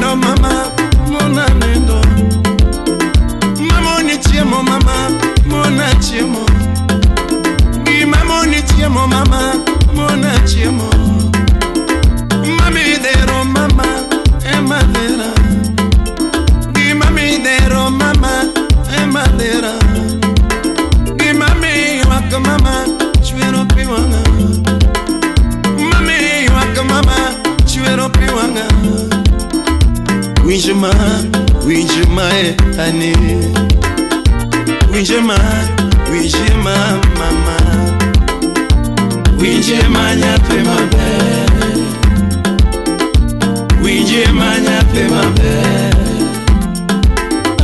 dero mama mona nendo. Mamoni chiemo mama mona chiemo. Gi mamoni chiemo mama mona chiemo. Mami dero mama e madera. Gi mami dero mama e madera. Gi mami waka mama chuero piwanga. Mami waka mama chuero piwanga. Winjema e ane. Winjema mama. Winjema nyape mabe. Winjema nyape mabe.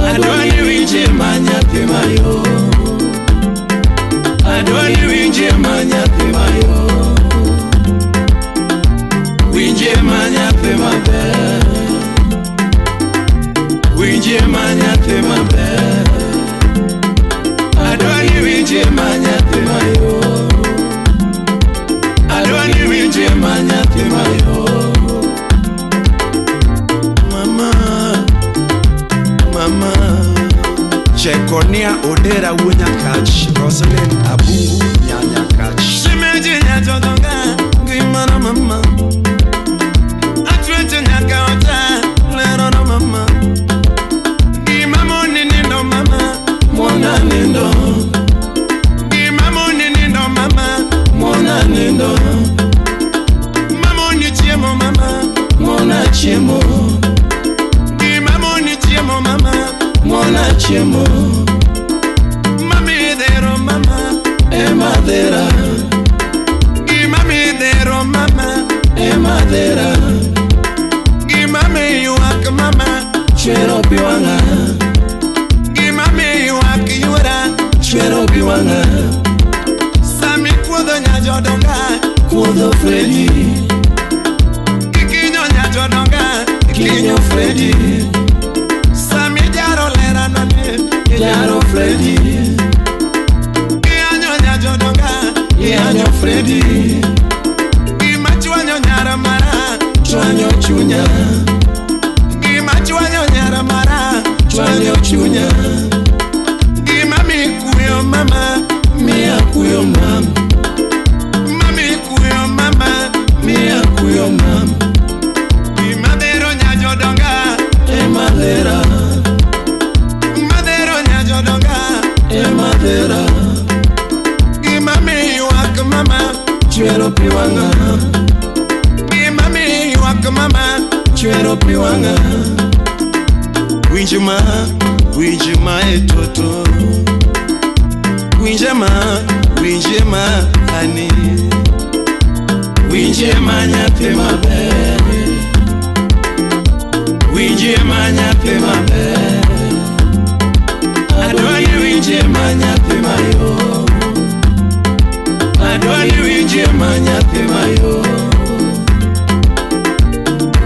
Adwani winjema nyape mayo. Adwani winjema nyape mayo. Winjema nyape mabe. Winjema nyape mabe. Adwani winjema nyape mayo. Adwani winjema nyape mayo. Mama Chekonia Odera Wunya Catch Rosalind Abu Nyanya Catch Shimeji Nyatodonga Gimana mama Atwete Nyakaota Lerona mama Gimamoni nindo mama Mona nindo Gimamoni nindo mama Mona nindo Mamoni chiemo mama Mona chiemo Gimamoni chiemo mama Mona chiemo. Mami dero mama e madera. Gi mami dero mama e madera. Gi mami yuak mama chuero piwanga. Gi mami yuak yura chuero piwanga. Sami kuodo nyajodonga kuodo Freddy. Kikinyo nyajodonga kikinyo Freddy. Yaro Freddy. Ianyo nyajodonga Ianyo Freddy. Imachuanyo nyara mara Chuanyo chunya. Imachuanyo nyara mara Chuanyo chunya. Imami kuyo mama Mia kuyo mama. Mami kuyo mama Mia kuyo mama. Imadero nyajodonga Emadera. E madera. Imami yuak mama chuero piwanga. Imami yuak mama chuero piwanga. Winjema e toto. Winjema ani. Winjema nyape mabe. Winjema nyape mabe. Adwani winjema nyape mayo. Adwani winjema nyape mayo.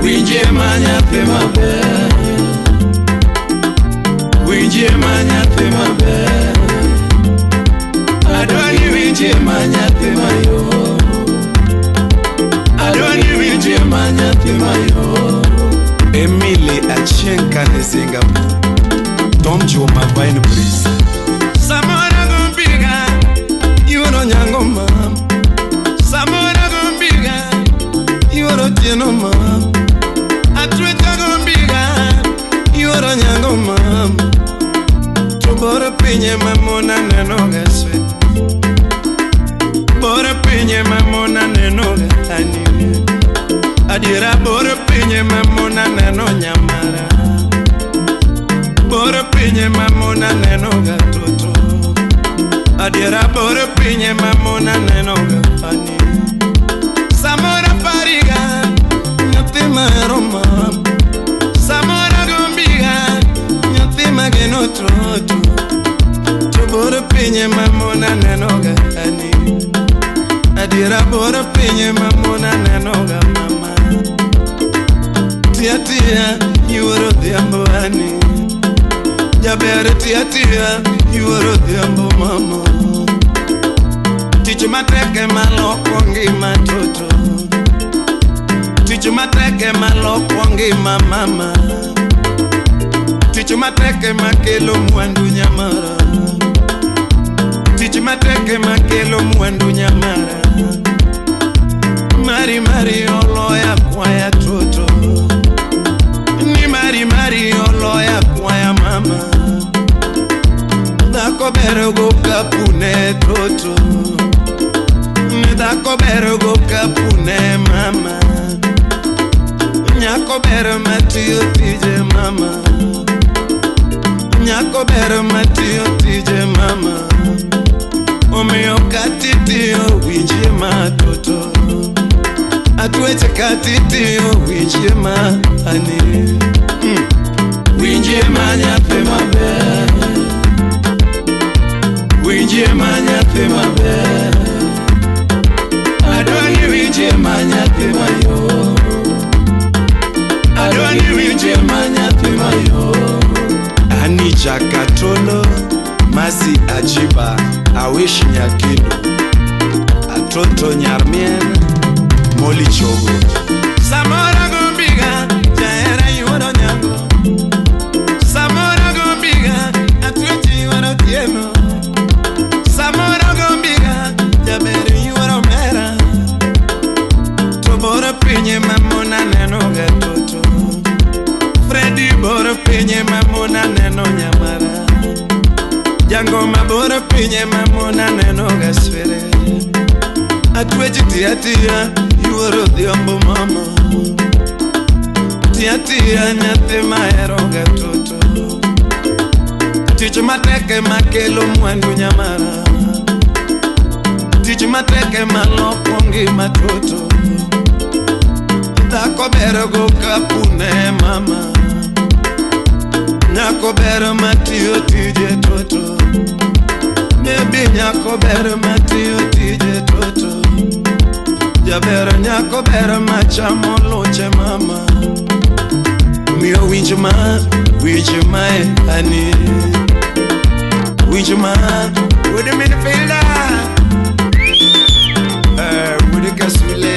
Winjema nyape mabe. Winjema nyape mabe. Adwani winjema nyape mayo. Adwani winjema nyape mayo. Emile Achenka de Singapore. Tom Joma Vine Breeze. Samora gumbiga, yoro nyango mam. Samora gumbiga, yoro tieno mam. Atweta gumbiga, yoro nyango mam. Bora pinye mamona nenoga sweet. Bora pinye mamona nenoga honey. Adira bora pinye mamona neno nyamara. Bora pinye mamona nenoga toto. Adira bora pinye mamona nenoga honey. Samora pariga, nyatima roma. Samora gumbiga, nyatima genotroto. Bora pinye mamona nenoga honey. Adira bora pinye mamona nenoga mama. Tia tia, yoro diambo honey. Jabere tia tia, yoro diambo mama. Ticho mateke maloko ngi matoto. Tich mateke maloko ngima mama, tich mateke makelo mwandu nyamara, tich mateke makelo mwandu nyamara. Mari mari oloya kwaya toto, ni mari mari oloya kwaya mama. Dako bero go kapune toto, ni dako bero go kapune mama. Nyako bero matio tije mama, nyako bero matio tije mama. Omeo katitio winjie matoto, atueche katitio winjie ma ani. Winjie ma nyathi maber, winjie ma nyathi maber. Adwani winjie ma nyathi mayo, adwani winjie ma nyathi mayo. Ani Jakatolo Masi Ajiba Awish Nyakino Atoto Nyarmien Moli Chogo Samora Gombiga Jaera Yuoro Nyango Samora Gombiga Atuechi Yuoro Tieno Samora Gombiga Jaberi Yuoro Mera Tobora Pinye Mamona Neno Gatoto Freddy Bora Pinye Mamona Neno Nyamara Jango mabora pinye mamona neno gaswere. Atweji tiatia yuoro dhiombo mama, tiatia nyathi maero gatoto. Tich mateke makelo mwandu nyamara, tich mateke maloko ngima toto. Dhako bero go kapune mama, nyako bero matio tije toto. Maybe nyako bero matio tije toto. Jabero nyako bero machamo loche mama. Mio winjuma ani. Winjuma with the midfielder, with the Kasule.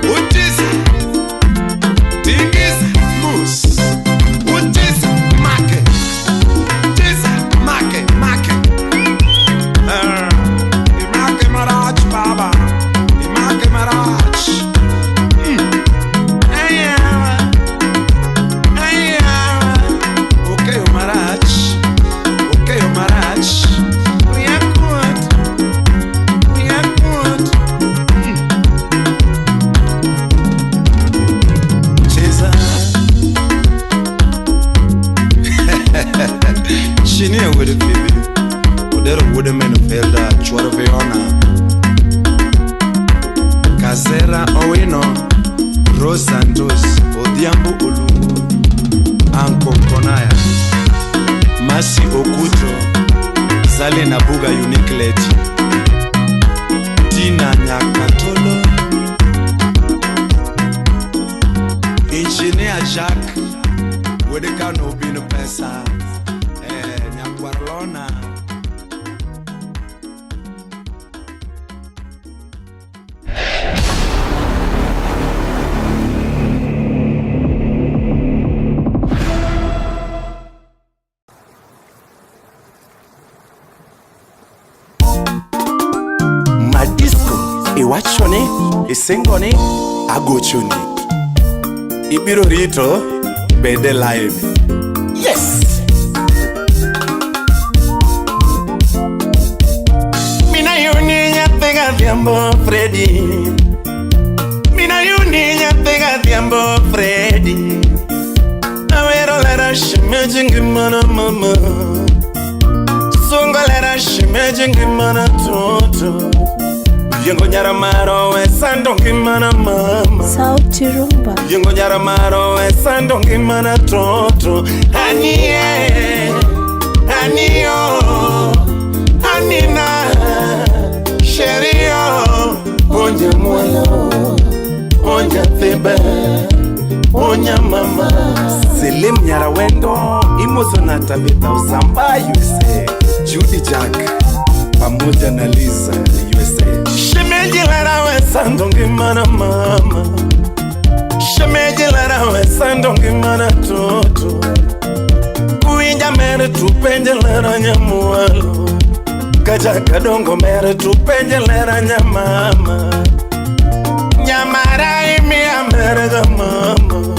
Utis Tingis Moose. Utis Make. Tis Make. Imake Marach Baba. Imake Marach. Okay, Marach. Okay, Marach. We are good. We are good. Shinia with it, baby. Udero woodman of Elda, Chwaraveona Casera Owino, Rose Santos, Odiambo Olungo, Anko Konaya, Masi Okuto, Sale Nabuga Unique Lady, Tina Nyakatolo, Engineer Jack, with the can of being a pesa. Nyakwarlona Madisco Iwachone Isengone Agochone Ibiro Rito Bede Live. Yes. Mina yuni nyapega diambo Freddy. Mina yuni nyapega diambo Freddy. Awero lera shimejingi mana mama. Songo lera shimejingi mana toto. Yengo nyara maro we sandongi mana mama. Sauti rumba. Yengo nyara maro we sandongi mana toto. Anie, anio, anina, sherio. Onja mwalo, onja thebe, onja mama. Selim nyara wendo, imo sonata bita uzamba you say. Judy Jack, pamoja na Liza USA. Shemeji lara wesando ngimana mama, shemeji lara wesando ngimana toto, kuinja mere tupenje lara nyamualo, kaja kadongo mere tupenje lara nyamama, nyamara imi amerega mama,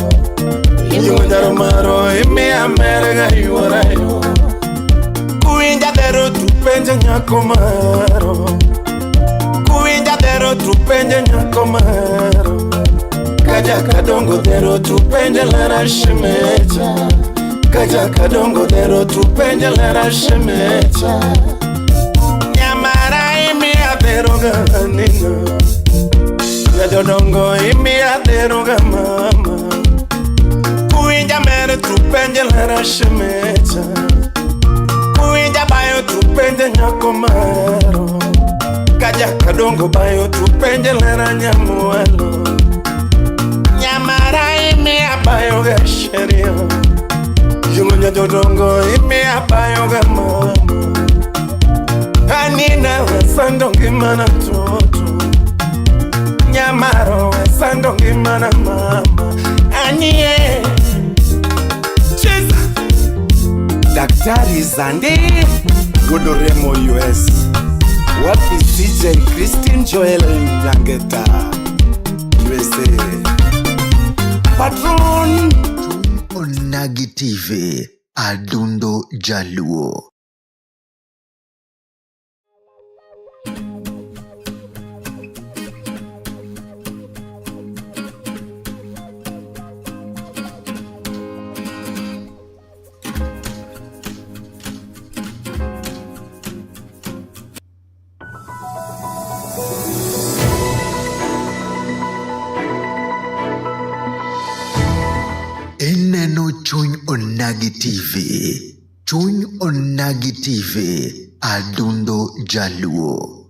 yunjar maro imi amerega yuarayo, kuinja dero tupenje nyakomaro, kuinja dero tupenje nyakomaro, kaja kadongo dero tupenje lara shemeja, kaja kadongo dero tupenje lara shemeja, nyamara imi aderoga nina, yadodongo imi aderoga mama, kuinja mere tupenje lara shemeja, kuinja bayo tupenje nyakomaro, kaja kadongo bayo tupenje lara nyamualo, nyamara imi abayo ga sheria, yungo nyadodongo imi abayo ga mama, anina wesando ngimana toto, nyamaro wesando ngimana mama, anie cheza Daktari Zande Godoremo US. Wapi CJ Christine Joel Nyangeta USA. Patron Onagi TV Adundo Jaluo. Eneno Chuny Onagi TV. Chuny Onagi TV Adundo Jaluo.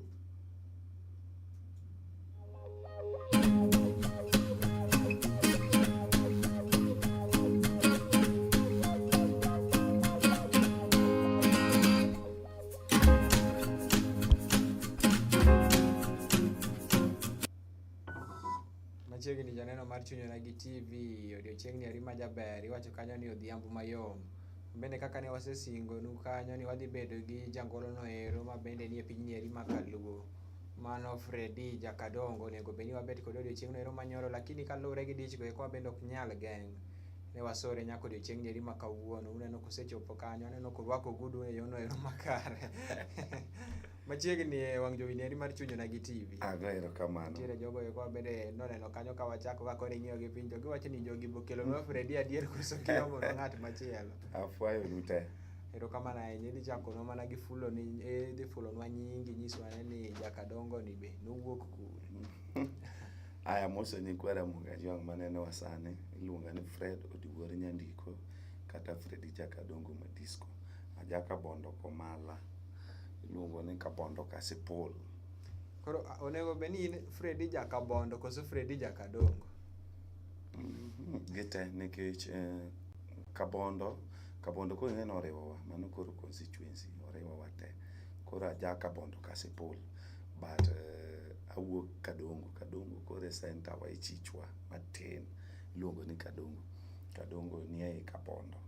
Machiegni janeno mar Chuny Onagi TV, odiochiengni arima jaber, iwacho kanyo ni odhiambo mayom. Bende kaka ne wasesingonu kanyo ni wadhi bedo gi jangolono ero ma bende nie pinyni arima kaluo. Mano Fredi Jakadongo, onego bed ni wabet kod odiochiengno ero manyoro, lakini kaluwore gi dich go eko bende ok nyal geng'. Ne wasore nyaka odiochiengni arima kawuono, uneno kosechopo kanyo, aneno korwako ogudu e yono ero makare. Machiegni e wang' jowi eri mar Chuny Onagi TV. Agero kamano. Nitiere jogo eko bende noneno kanyo ka wachako ka koro ing'iyo gi piny to giwacho ni jogi bokelo nwa Fredi adier koso kiomo no ng'at machielo. Afwayo dute. Erokamano ahinya, idhi chakonwa mana gi fulo ni, idhi fulonwa nyingi, nyiswa ni Jakadongo ni be nowuok kure. Aya moso ni kwera Mungajwang' manene wasani iluonga ni Fred Odiwuor Nyandiko kata Fredi Jakadongo Madisco. Ajaka bondo komala. Iluongo ni Kabondo Kasipul. Koro onego be ni Fredi Jakabondo koso Fredi Jakadongo. Gite nikech Kabondo ko ing'e no oriwowa, mano koro constituency oriwowa te. Koro aja Kabondo Kasipul, but awuok Kadongo koro e center wa ichichwa matin iluongo ni Kadongo nie ei Kabondo.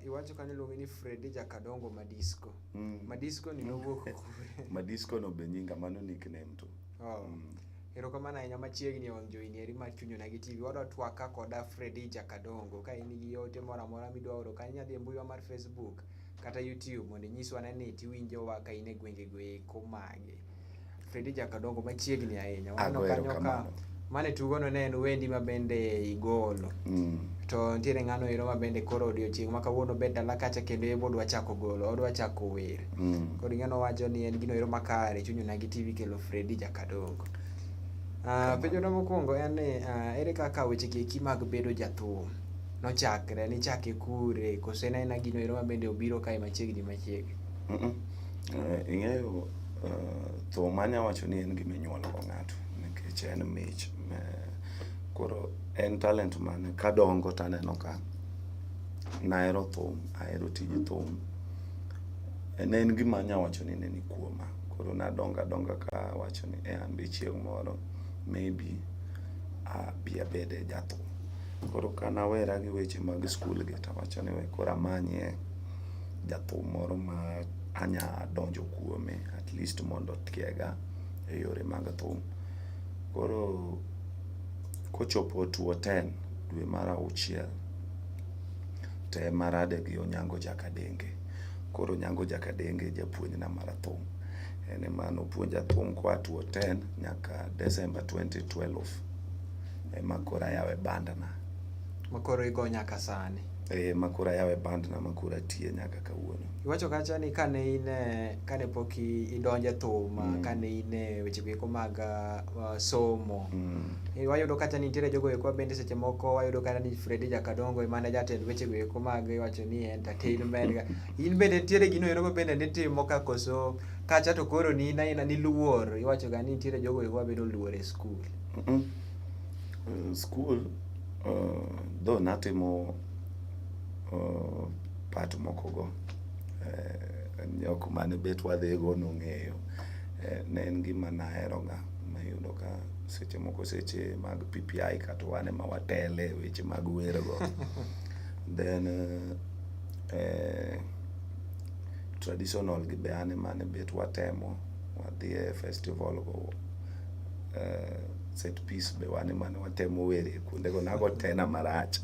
Iwacho kanyo iluongo ni Fredi Jakadongo Madisco. Madisco ni nowuok kure. Madisco no be nyinga, mano nickname to. Erokamano ahinya, machiegni e wang' jowi eri mar Chuny Onagi TV. Wadwa twaka koda Fredi Jakadongo. Ka in gi yote moro amora midwa oro kanyo, inyadhi e mbui wa mar Facebook kata YouTube mondo inyiswa ni tiwinjowa ka in e gwenge go eko mage. Fredi Jakadongo machiegni ahinya. Waneno kanyo ka mane tugono ne en wendi ma bende igolo. To nitiere ng'ano ero ma bende koro odiochieng' ma kawuono bet dala kacha kendo ebo odwa chako golo, odwa chako wer. Koro ng'ano wacho ni en gino ero makare, Chuny Onagi TV kelo Fredi Jakadongo. Penjona mokwongo en ni ere kaka weche eki mag bedo jathum nochakre, nichake kure, koso en aena gino ero ma bende obiro kae machiegni. Ing'eyo thum anya wacho ni en gima inyuolo go ng'ato nikech en mich. Koro en talent mane kadongo taneno ka nahero thum, ahero tij thum. Ne en gima anya wacho ni ne ni kuoma. Koro nadonga ka wacho ni an be chieng' moro maybe abi abede jathum. Koro kanawera gi weche mag skul gi tawacho ni we koro amanye jathum moro ma anya donjo kuome at least mondo otiega e yore mag thum. Koro kochopo 2010 dwe mar 6 te marade gi Onyango Jakadenge. Koro Onyango Jakadenge japuonjna mar thum. En ema nopuonja thum kwa 2010 nyaka December 2012 ema koro ayawe bandna. Makoro igo nyaka sani. Makoro ayawe bandna makoro atie nyaka kawuono. Iwacho kacha ni kane pok idonje thum, kane ine weche go mag somo. Wayudo kata ni nitiere jogo eko bende seche moko wayudo kata ni Fredy Jakadongo emane jatend weche go eko mag iwacho ni entertainment. In bende nitiere gino ero bende nitimo ka koso kacha to koro ni ni luor. Iwacho ga ni nitiere jogo eko bedo luor e skul. Skul do natimo part moko go. Nyok mane bet wadhigo nong'eyo. Ne en gima naheroga mayudo ka seche moko seche mag PPI kata wane ma watele weche mag wergo. Then traditional gi be ane mane bet watemo wadhi e festival go. Set piece be wane mane watemo were kuonde go nago tena marach.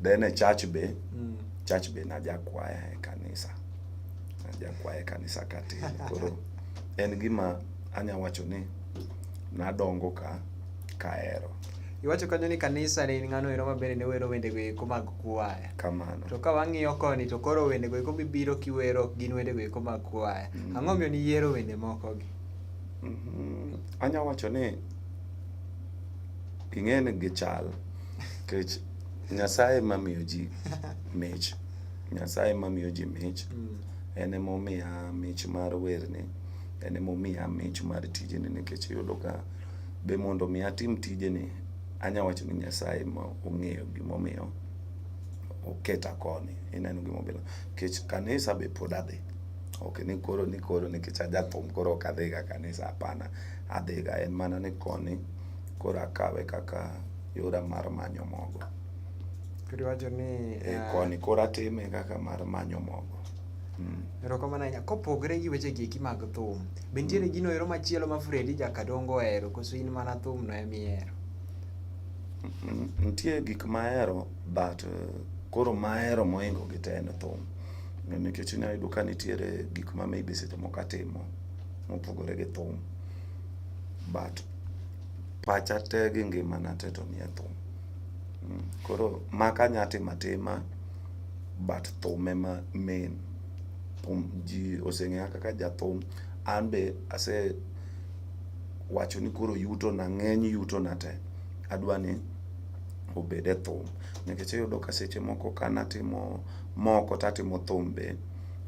Then church be najakwaya e kanisa. Najakwaya e kanisa kati. Koro en gima anya wacho ni nadongo kaero. Iwacho kanyo ni kanisa ni ng'ano ero mabende ne wero wende go eko mag kwaya. Kamano. To ka wang'iyo koni to koro wende go eko bibiro kiwero gin wende go eko mag kwaya. Ang'o miyo ni yiero wende moko gi? Anya wacho ni ing'ene gi chal kech Nyasaye mamiyo ji mich. Nyasaye mamiyo ji mich. En emomiya mich mar werne. En emomiya mich mar tijeni nikech yudo ka be mondo mi atim tijeni anya wacho ni Nyasaye ma ong'eyo gimomiyo oketa koni. Ineno gimobilo. Kech kanisa be pod adhi. Ok ni koro nikech ajathum koro ok adhiga kanisa hapana. Adhiga en mana ni koni koro akawe kaka yora mar manyo mogo. Koro wacho ni koni koro atime kaka mar manyo mogo. Erokamano ahinya. Kopogre gi weche gi mag thum, be nitiere gino ero machielo ma Fredy Jakadongo ohero koso in mana thum no emihero? Nitie gik mahero but koro mahero mohingo gi te en thum. Nikech inayudo ka nitiere gik ma maybe seche moko atimo mopogore gi thum. But pacha te gi ngimana te to nie thum. Koro maka anya timo atima but thum ema main. Ji oseng'eya kaka jathum. An be ase wacho ni koro yuto na ng'eny yuto na te adwa ni obede thum. Nikech iyudo ka seche moko kanatimo moko tatimo thum be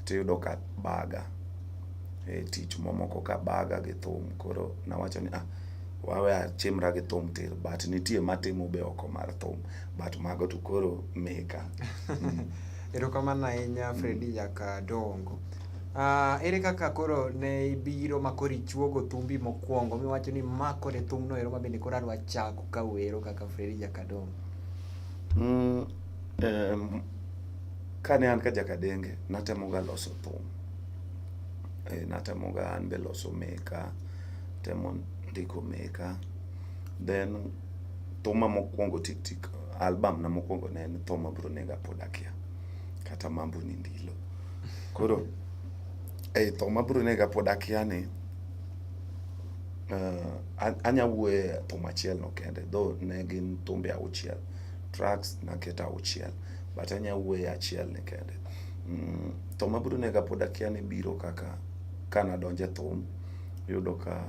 tiyudo ka baga. Tich momoko ka baga gi thum. Koro nawacho ni wawe achimra gi thum tir but nitie matimo be oko mar thum. But mago to koro meka. Erokamano ahinya Fredy Jakadongo. Ere kaka koro ne ibiro ma koro ichuogo thumbi mokwongo miwacho ni ma kode thumno ero mabende koro adwa chako ka wero kaka Fredy Jakadongo? Kane an ka Jakadenge natemoga loso thum. Natemoga an be loso meka. Temo ndiko meka. Then thuma mokwongo tik album na mokwongo ne en Thoma Bro Nega Pod Akia. Kata Mambo ni Ndilo. Koro Thoma Bro Nega Pod Akia ni anya wuoye thum achiel no kende. Though ne gin thumbe 6 tracks naketa 6 but anya wuoye achiel ni kende. Thoma Bro Nega Pod Akia ni biro kaka kana donje thum yudo ka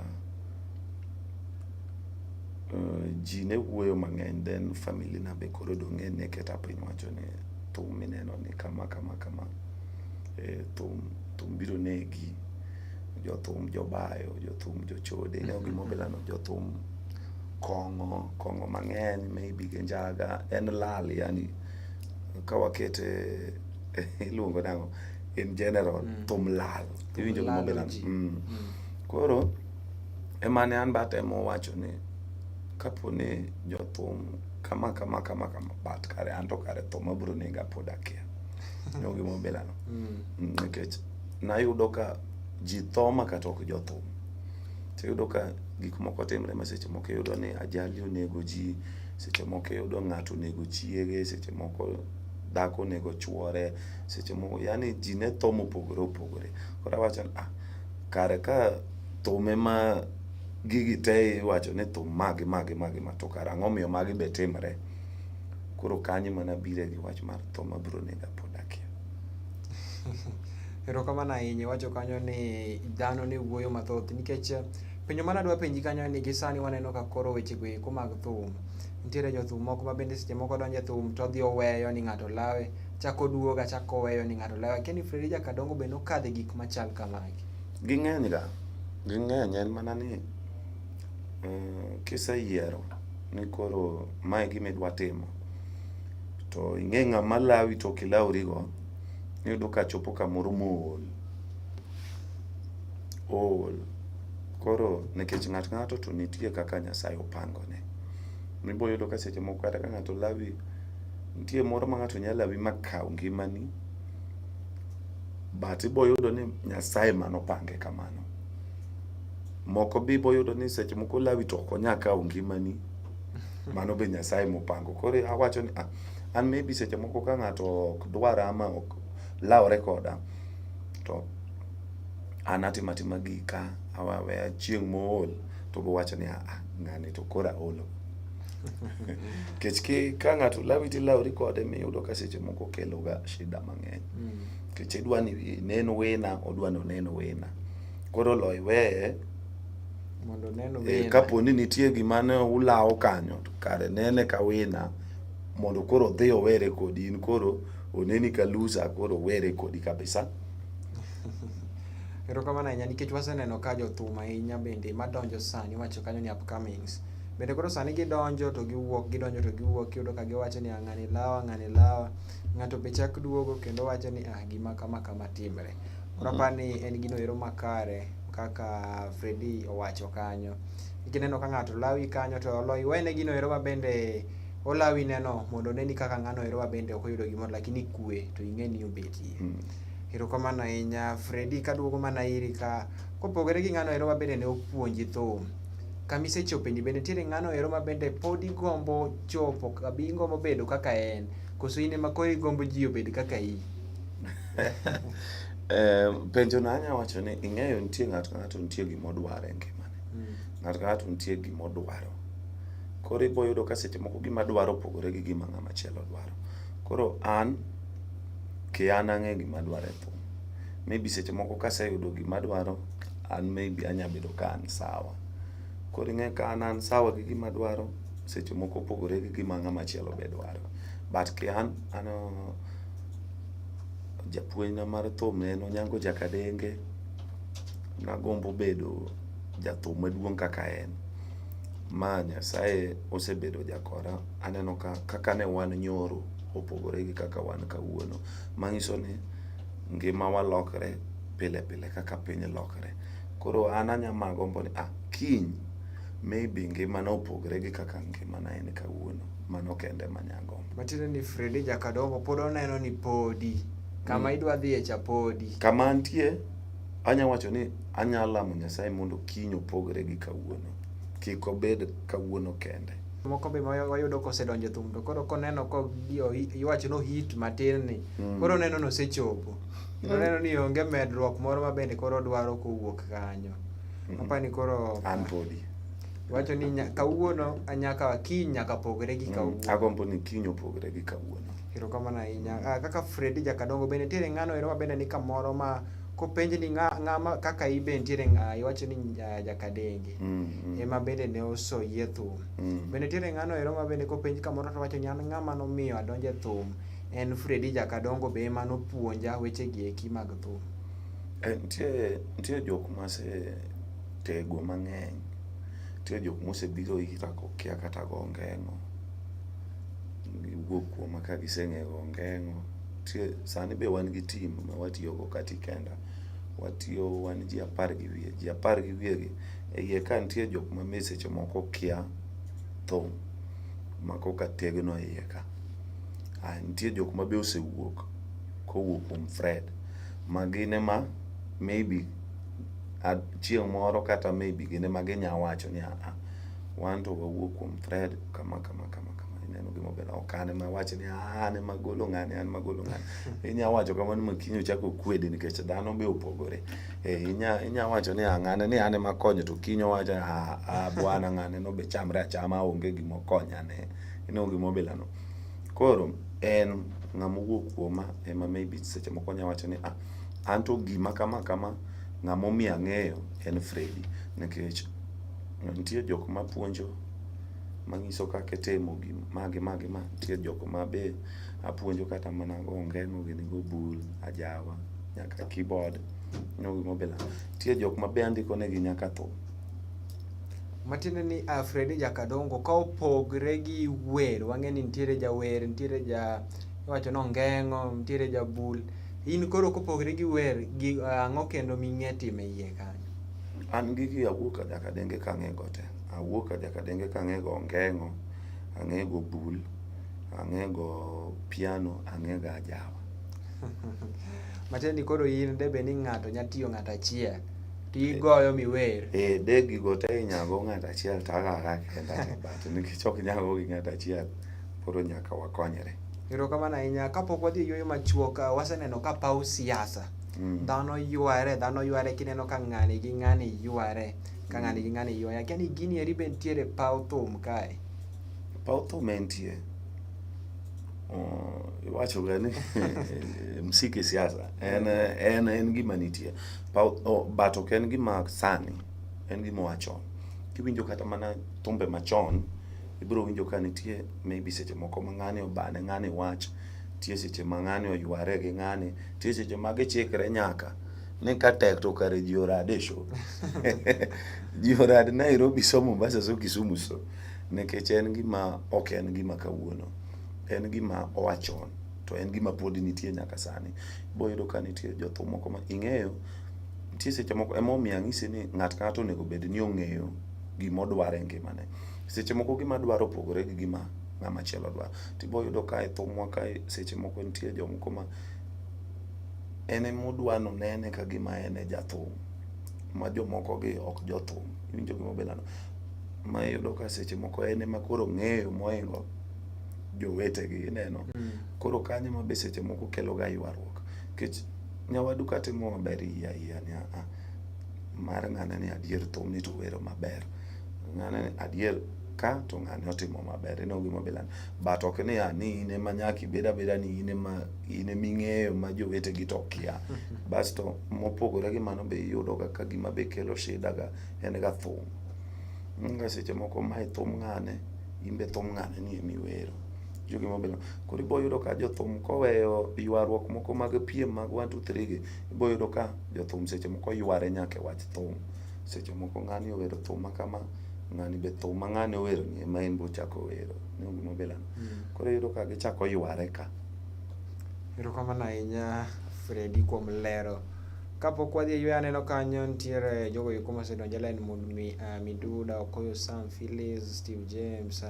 ji ne wuoyo mang'eny. Then family na be koro dong'e ne keta piny wacho ni thum mineno ni kama. Thum biro negi. Jothum jobayo, jothum jochode. Ne gimobelano jothum kong'o mang'eny maybe gi njaga. En lal yani kawakete iluongo nang'o in general thum lal iwinjo lalo gimobelano ji. koro emane an batemo wacho ni kapo ni jothum kama bat kare an to kare thum abiro nega pod akia no gimobelano nikech nayudo ka ji tho ma kata ok jothum tiyudo ka gik moko timre ma seche moko iyudo ni ajali onego ji, seche moko iyudo ng'ato onego chiege, seche moko dhako onego chuore, seche moko yani ji ne tho mopogore opogore. Koro awacho ni kare ka thum ema gigi te iwacho ni thum magi ma to kare ang'o miyo magi be timre. Koro kanyo mana bire gi wach mar thum abiro nega pod akia. Erokamano ahinya iwacho kanyo ni dhano ne wuoyo mathoth nikech penjo mana dwa penji kanyo ni gisani waneno ka koro wechego eko mag thum nitiere jothum moko ma bende seche moko donjo e thum to odhi oweyo ni ng'ato lawe chako duoga chako weyo ni ng'ato lawe keni Fredy Jakadongo be nokadhe gik machal kamagi. Ging'eny ga, ging'eny en mana ni kiseyiero ni koro mae gima idwa timo to ing'e ng'ama lawi to kilawrigo iyudo ka chopo kamoro mool koro nikech ng'ato to nitie kaka Nyasaye opangone. Mibo yudo ka seche moko kata ka ng'ato lawi nitie moro ma ng'ato nyalo lawi makaw ngimani but ibo yudo ni Nyasaye manopange kamano. Moko be ibo yudo ni seche moko lawi to ok onya kaw ngimani mano be Nyasaye mopango. Koro awacho ni an maybe seche moko ka ng'ato ok dwara ama ok lawre koda to an atima gika aweya chieng' mool to bo wacho ni ng'ani to koro aolo. Kech ka ng'ato lawi ti lawri kode miyudo ka seche moko kelo ga shida mang'eny. Kech idwa ni neno wena odwa no neno wena. Koro lo iweye mondo neno wena. Kapo ni nitie gima ne ulawo kanyo to kare nene ka wena mondo koro dhi owere kodi in koro oneni ka loser koro were kodi kabisa. Erokamano ahinya nikech waseneno ka jothum ahinya bende madonjo sani wacho kanyo ni upcomings bende koro sani gidonjo to giwuok iyudo ka giwacho ni ng'ani lawa ng'ato be chak duogo kendo wacho ni gima kama timre. Koro apani en gino ero makare kaka Fredy owacho kanyo. Ikineno ka ng'ato lawi kanyo to olo iwene gino ero ma bende olawi neno mondo neni kaka ng'ano ero ma bende ok oyudo gimoro lakini kwe to ing'e ni obetie. Erokamano ahinya Fredy kaduogo mana iri ka kopogore gi ng'ano ero ma bende ne opuonji thum kamisechope ni bende nitiere ng'ano ero ma bende pod igombo chopo kabi igombo bedo kaka en koso in ema koro igombo ji obed kaka in. Penjo na anya wacho ni ing'eyo nitie ng'ato nitie gimodwaro e ngimane. Ng'ato nitie gimodwaro. Koro ibo yudo ka seche moko gima dwaro opogore gi gima ng'ama chielo dwaro. Koro an ang'e gima dwaro e thum. Maybe seche moko kaseyudo gima dwaro an maybe anya bedo ka an sawa. Koro ing'e ka an sawa gi gima dwaro seche moko opogore gi gima ng'ama chielo be dwaro. But an japuonjna mar thum en Onyango Jakadenge. Nagombo bedo jathum maduong' kaka en. Ma Nyasaye osebedo jakora. Aneno kaka ne wan nyoro opogore gi kaka wan kawuono. Manyiso ni ngima wa lokre pile kaka piny lokre. Koro an anya magombo ni kiny maybe ngima na opogore gi kaka ngima na en kawuono. Mano kende manyagombo. Matiende ni Fredy Jakadongo pod oneno ni podi kama idwa dhi e chapodi. Kama antie anya wacho ni anya lamo Nyasaye mondo kiny opogore gi kawuono. Kik obed kawuono kende. Moko be wayudo kosedonjo thum to koro koneno ko iwacho no hit matin ni koro neno no sechopo. Neno ni onge medruok moro ma bende koro dwaro kowuok kanyo. Apani koro an podi wacho ni kawuono anyaka kiny nyaka pogre gi kawuono. Agombo ni kiny opogre gi kawuono. Erokamano ahinya. Kaka Fredy Jakadongo bende nitiere ng'ano ero ma bende ni kamoro ma kopenj ni ng'ama kaka ibe nitiere iwacho ni Jakadenge ema bende ne osoyie thum. Bende nitiere ng'ano ero ma bende kopenj kamoro to wacho ni an ng'ama nomiyo adonje thum en Fredy Jakadongo be ema nopuonja weche gi eki mag thum. Nitie jok mase tego mang'eny. Nitie jok mosebiro ira kokia kata go ngeng'o. Giwuok kuoma ka giseng'eyo ngeng'o sani be wan gi team ma watiyogo kati kenda, wan ji 10 gi wiye, ji 10 gi wiyegi e iye ka nitie jok ma seche moko kia thum ma koka tegno e iye ka. Nitie jok ma be osewuok kowuok kuom Fred ma gine ma maybe chieng' moro kata maybe gine ma ginya wacho ni wan to wawuok kuom Fred kama ineno gima bela okane ma wacho ni an ema golo ng'ane inya wacho kamano ma kiny ochako kwede nikech dhano be opogore. Inya wacho ni ng'ane ni an ema konyo to kiny wacho bwana ng'ane no be chamre achama onge gima okonyane. Ineno gima belano. Koro en ng'ama wuok kuoma ema maybe seche moko nya wacho ni an to gima kama ng'ama omiyo ang'eyo en Fredi, nikech nitie jok ma puonjo manyiso kaka timo magi nitie jok ma be apuonjo kata mana go ngeng'o gini go bul ajawa nyaka keyboard gima belano. Nitie jok ma be andiko negi nyaka thum. Matiende ni Fredi Jakadongo ka opogre gi wer, wang'e ni nitiere jawer, nitiere iwacho no ngeng'o, nitiere jabul. In koro kopogre gi wer, ang'o kendo ming'e time iye kanyo? An gigi awuok Jakadenge kang'e go te. Awuok Jakadenge kang'e go ngeng'o, ang'e go bul, ang'e go piano, ang'e go ajawa. Matiende koro in debe ni ng'ato nya tiyo ng'ato achiel to igoyo miwer. De gigo te inyago ng'ato achiel tagaga kenda te but nikech ok nyago gi ng'ato achiel koro nyaka wakonyre. Erokamano ahinya. Kapok wadhi e yueyo machuok, waseneno ka paw siasa dhano yware kineno ka ng'ani gi ng'ani yware, ka ng'ani gi ng'ani yware. Kiani gini eri be nitiere paw thum kae? Paw thum entie. Iwacho ga ni msiki siasa en gima nitie but ok en gima sani, en gima wachon. Kiwinjo kata mana thumbe machon ibiro winjo ka nitie maybe seche moko ma ng'ani obane ng'ani wach, tie seche ma ng'ani oyware gi ng'ani, tie seche ma gichikre nyaka ni ka tek to kare ji orade show. Ji orade Nairobi so Mombasa so Kisumu so, nikech en gima ok en gima kawuono, en gima owachon to en gima pod nitie nyaka sani. Boyudo ka nitie jothum moko ma ing'eyo, nitie seche moko emomiyo ang'isi ni ng'at ka ng'ato onego bed ni ong'eyo gima odwaro e ngimane. Seche moko gima dwaro opogore gi gima ng'ama chielo dwaro. Tiboyudo ka e thumwa ka seche moko nitie jomoko ma en emodwa nonene ka gima en e jathum, ma jomoko gi ok jothum. Iwinjo gima belano. Ma iyudo ka seche moko en ema koro ng'eyo moingo jowetegi, ineno. Koro kanyo ma be seche moko kelo ga ywaruok. Nikech nyawadu ka timo maber iya ni mar ng'ane ni adier thum ni to wero maber. Ng'ane ni adier ka to ng'ane otimo maber. Ineno gima belano. But ok ni in ema nyaka ibed abeda ni in ema ing'eyo ma jowetegi to kia. Basto mopogore gi mano be iyudo ka gima be kelo shida ga en ga thum. Nga seche moko mae thum ng'ane, imbe thum ng'ane ni imiwero. Jogi mobelo. Koro iboyudo ka jothum koweyo ywaruok moko mag piem mag 1 2 3 gi, iboyudo ka jothum seche moko yware nyaka wach thum. Seche moko ng'ani owero thum ma kama, ng'ani be thum ma ng'ani owero ni ema en bochako wero. Ineno gima belano. Koro iyudo ka gichako yware ka. Erokamano ahinya Fredi kuom lero. Kapok wadhi e yueyo aneno kanyo nitiere jogo eko mosedonjo e line mondo Miduda, Okoyo Sam, Phyllis, Steve James,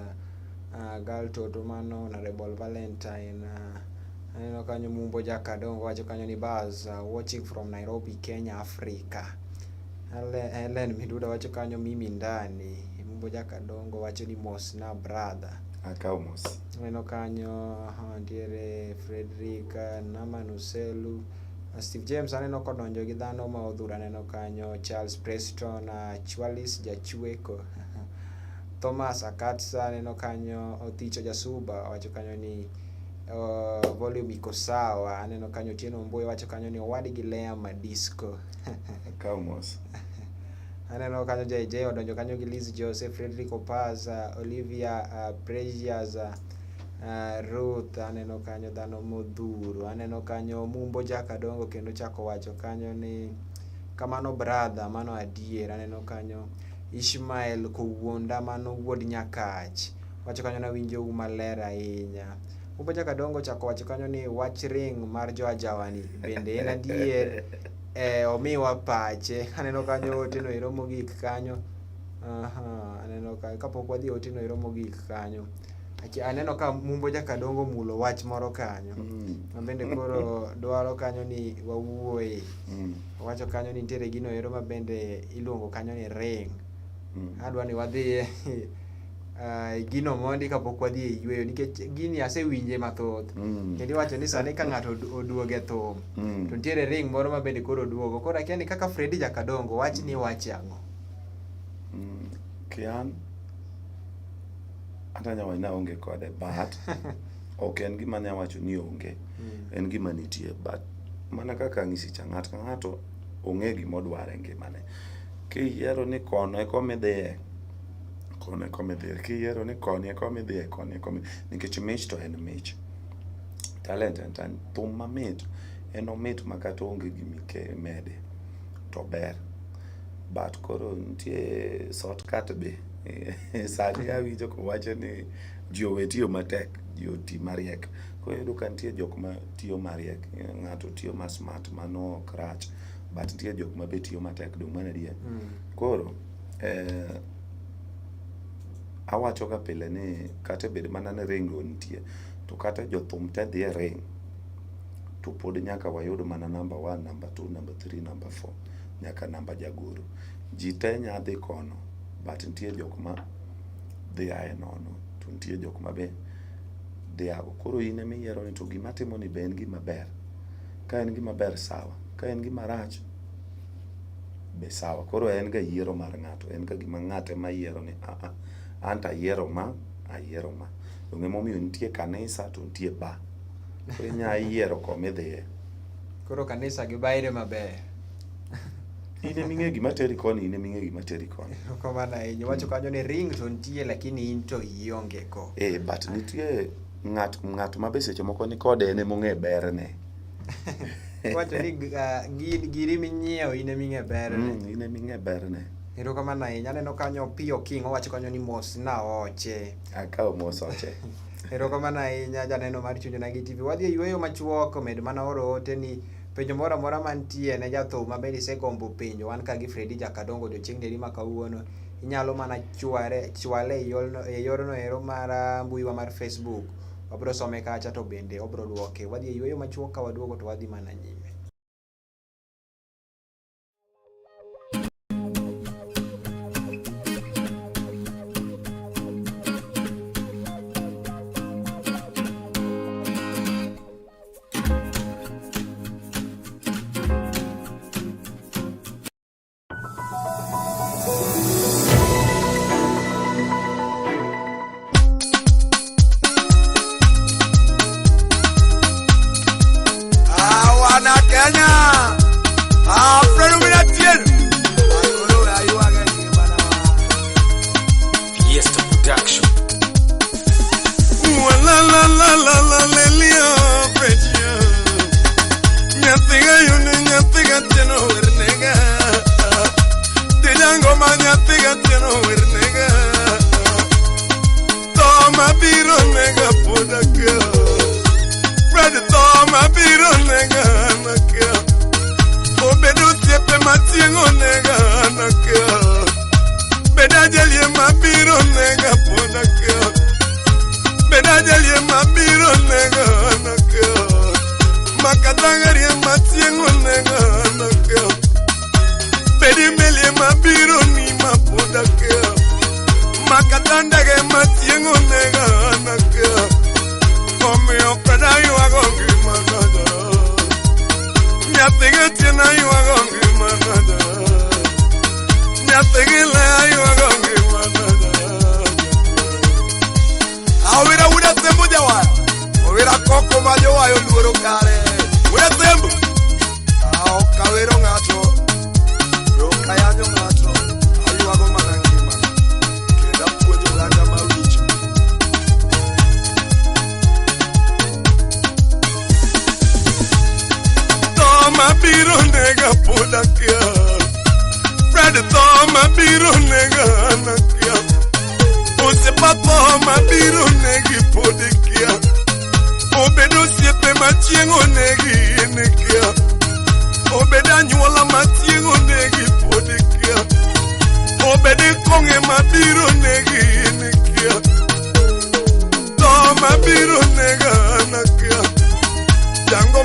Gal Toto mano, Honorable Valentine, aneno kanyo Mumbo Jakadongo wacho kanyo ni Buzz, watching from Nairobi, Kenya, Africa. Helen Miduda wacho kanyo mimi ndani. Mumbo Jakadongo wacho ni mos na brother. Akao mos. Aneno kanyo nitiere Frederick Namanuselu, Steve James aneno kodonjo gi dhano ma odhuro. Aneno kanyo Charles Preston, Chwalis Jachweko, Thomas Akatsa, aneno kanyo Othicho Jasuba wacho kanyo ni volume iko sawa. Aneno kanyo Tieno Mboyo wacho kanyo ni owadi gi Lea Madisco. Kaumos. Aneno kanyo JJ odonjo kanyo gi Liz Joseph, Frederick Opaz, Olivia Precious, Ruth. Aneno kanyo dhano modhuro. Aneno kanyo Mumbo Jakadongo kendo chako wacho kanyo ni kamano brother, mano adier. Aneno kanyo Ishmael Kowuonda mano wuod Nyakach wacho kanyo na winjo maler ahinya. Mumbo Jakadongo chako wacho kanyo ni wach ring mar jo ajawani bende en adier omiwa pache. Aneno kanyo Otieno ero mogik kanyo. Aneno kapok wadhi Otieno ero mogik kanyo. Aneno ka Mumbo Jakadongo mulo wach moro kanyo. Mabende koro dwaro kanyo ni wawuoye. Wacho kanyo ni nitiere gino ero mabende iluongo kanyo ni ring. Adwa ni wadhi gino mondi kapok wadhi e yweyo nikech gini asewinje mathoth. Kendo iwacho ni sani ka ng'ato oduoge thum to nitiere ring moro mabende koro oduogo. Koro akia ni kaka Fredy Jakadongo wach ni wache ang'o? Kian atanya waina onge kode but ok en gima ne wacho ni onge. En gima nitie but mana kaka ng'isi cha ng'ato ong'e gima odware ngimane. Kiyiero ni kono e komidhiye kone komidhiye, kiyiero ni koni e komidhiye koni e komidhiye, nikech mich to en mich. Talent en thum mamit en omit makata onge gimike mede to ber. But koro nitie shortcut be. Sani awinjo kowacho ni ji owe tiyo matek, ji oti mariek. Koro iyudo ka nitie jok ma tiyo mariek, ng'ato tiyo ma smart mano ok rach, but nitie jok ma be tiyo matek dong' mana adier. Koro awacho ga pile ni kata bed mana ni ring nitie to kata jothum te dhi e ring to pod nyaka wayud mana number 1, number 2, number 3, number 4 nyaka namba jagoro. Ji te nya dhi kono but nitie jok ma dhi ae nono to nitie jok ma be dhi ago. Koro in ema iyiero ni to gima timo ni be en gima ber. Ka en gima ber sawa, ka en gima rach be sawa. Koro en ga yiero mar ng'ato, en ga gima ng'ate ma yiero ni anta yiero ma. Dong' emomiyo nitie kanisa to nitie ba. Koro inya yiero komidhiye. Koro kanisa gi baire maber. In ema ing'e gima teri koni, in ema ing'e gima teri koni. Kamano ahinya. Wacho kanyo ni ring to nitie lakini in to ionge ko. But nitie ng'at ma be seche moko ni kode en ema ong'e berne. Wacho ni giri minyiewo in ema ing'e berne. In ema ing'e berne. Erokamano ahinya. Aneno kanyo Pio King owacho kanyo ni mos na oche. Akawo mos oche. Erokamano ahinya janeno mar Chuny Onagi TV. Wadhi e yweyo machuok, med mana oro ote ni penjo moro amora mantie ne jathum mabende isegombo penjo wan ka gi Fredy Jakadongo odiochieng' deri ma kawuono, inyalo mana chwale e yorno ero mar mbui wa mar Facebook. Wabiro some kacha to bende obiro duoke. Wadhi e yweyo machuok, ka waduogo to wadhi mana nyime.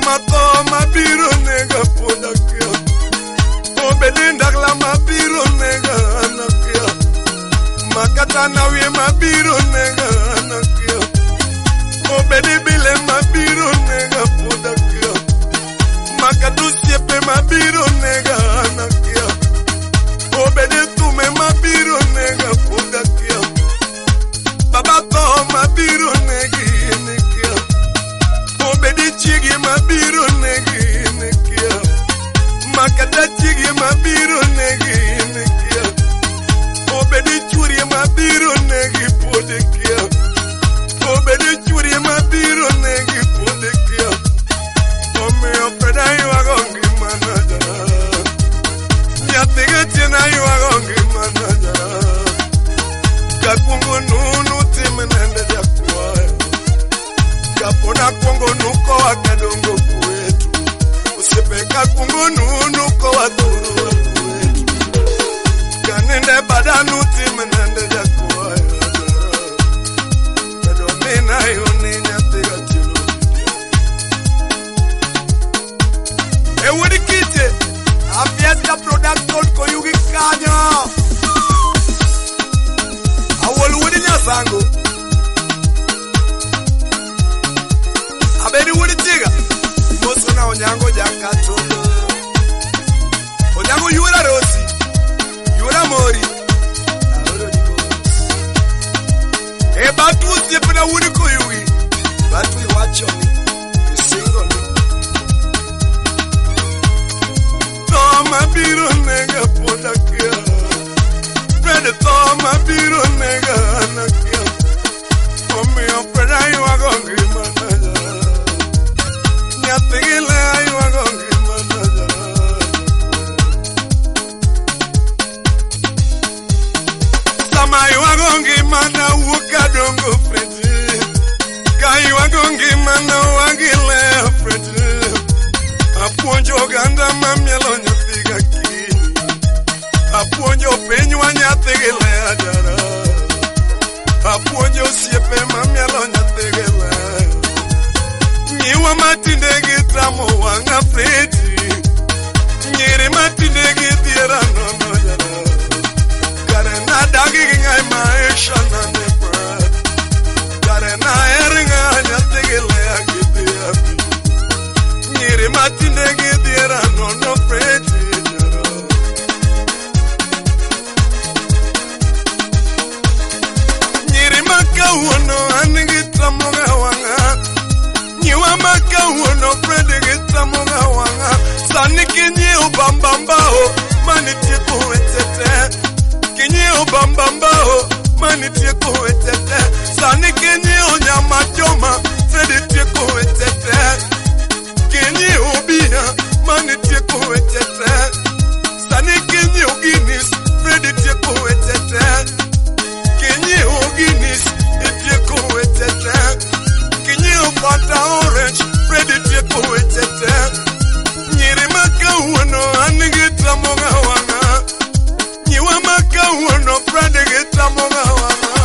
mato mabiro nega podakia obelindak la mabiro nega anakia makata na wie mabiro nega anakia obedi bile mabiro nega podakia makatu siepe mabiro nega anakia obedi tume mabiro nega podakia baba to mabiro negi nekia obedi chigi mabiro negi nekia makata chigi mabiro negi nekia obedi churi mabiro negi podekia obedi churi mabiro negi podekia ome ofreda yu agongi manajara nyatege tena yu agongi manajara kakungu nunu timenende jakuwa kapona kongo nuko wakadongo kwetu usipeka kungu nunu ko waduru kwetu kanende badanu timenende jakuwa medomina yoninya tiga tilo ewudi kite afiesta production ko yugi kanyo awol wudi nyasango abedi wudi tiga moso na onyango jakatolo onyango yura rosi yura mori aworo di boss e batu siepena wudi ko yugi batu iwacho ni single toma biro nega podakia Fred toma biro nega anakia omi ofreda yu agongi manaja nyatigile yu agongi manaja sama yu agongi mana wukadongo Fredi ka yu agongi mana wagile Fredi apuonjo ganda mamielo nyathiga kini apuonjo pinywa nyathigile ajara apuonjo siepe mamielo nyathigile nyiwa matindegi tramo wanga Fredi nyiri matindegi dhiera nono jara kare na dagi ngai maisha na neprat kare na eringa nyathigile agidhia nyiri matindegi dhiera nono Fredi jara nyiri makawuono anigi tramoga wanga nyiwa makawuono Fredi gitramoga wanga sani kinyiu bambambao manitieko wetete kinyiu bambambao manitieko wetete sani kinyiu nyama choma Fredi tieko wetete kinyiu bia manitieko wetete sani kinyiu Guinness Fredi tieko wetete kinyiu Guinness itieko wetete kinyiu Fanta Orange Fredi tieko wetete nyiri makawuono anigi tramoga wanga nyiwa makawuono Fredi gitramoga wanga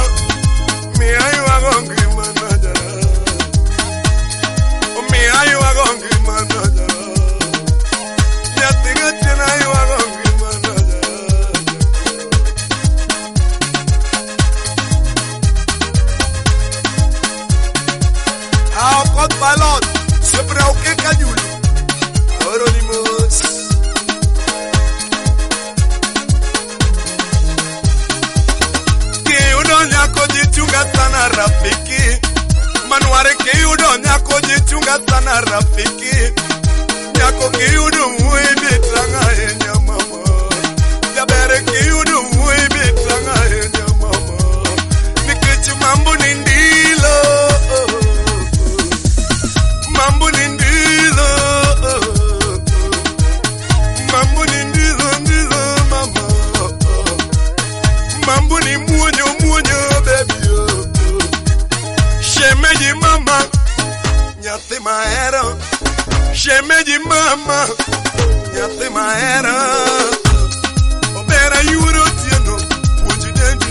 miya yu agongi manajara miya yu agongi manajara nyathiga tena yu agongi manajara kot balot sepra uke kajulu Anonymous Kiudo nyako jichunga sana rafiki Manuare kiudo nyako jichunga sana rafiki Nyako kiudo muibitanga enya mama Jabere kiudo muibitanga enya mama Nikichi mambo nindilo Mambo nindilo Mambo nindilo ndilo mama Mambo ni muonyo baby Shemeji mama Nyate maero Shemeji mama Nyate maero Obera yuro tieno Puji denti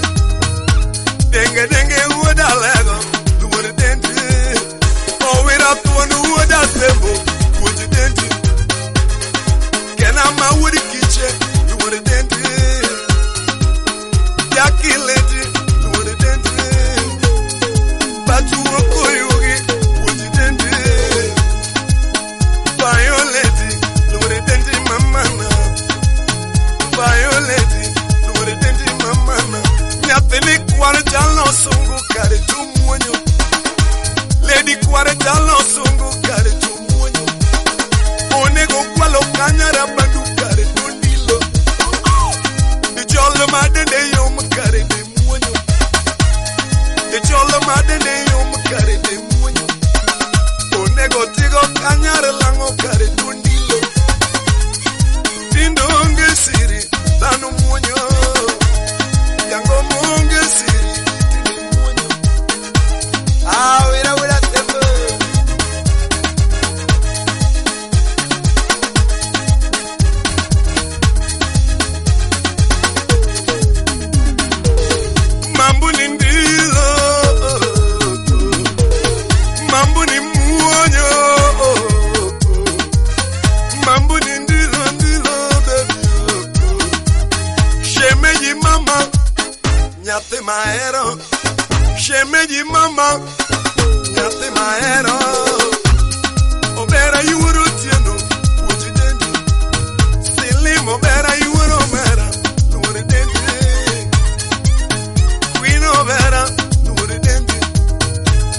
Denge uoda lego Duwere denti Owira tuonu uoda sembo di cuore giallo sungu kare tumuonyo onego kwalo kanyara bandu kare tondilo di jollo madende yom kare de muonyo di jollo madende yom kare de muonyo onego tigo kanyara lango kare tondilo tindonge siri dano muonyo yango monge siri tindi muonyo wira tembo mambo ni ndilo mambo ni muonyo mambo ni ndilo baby shemeji mama nyate maero shemeji mama nyate maero obera yuoro tieno uji dendi silim obera yuoro mera nuore dendi queen obera nuore dendi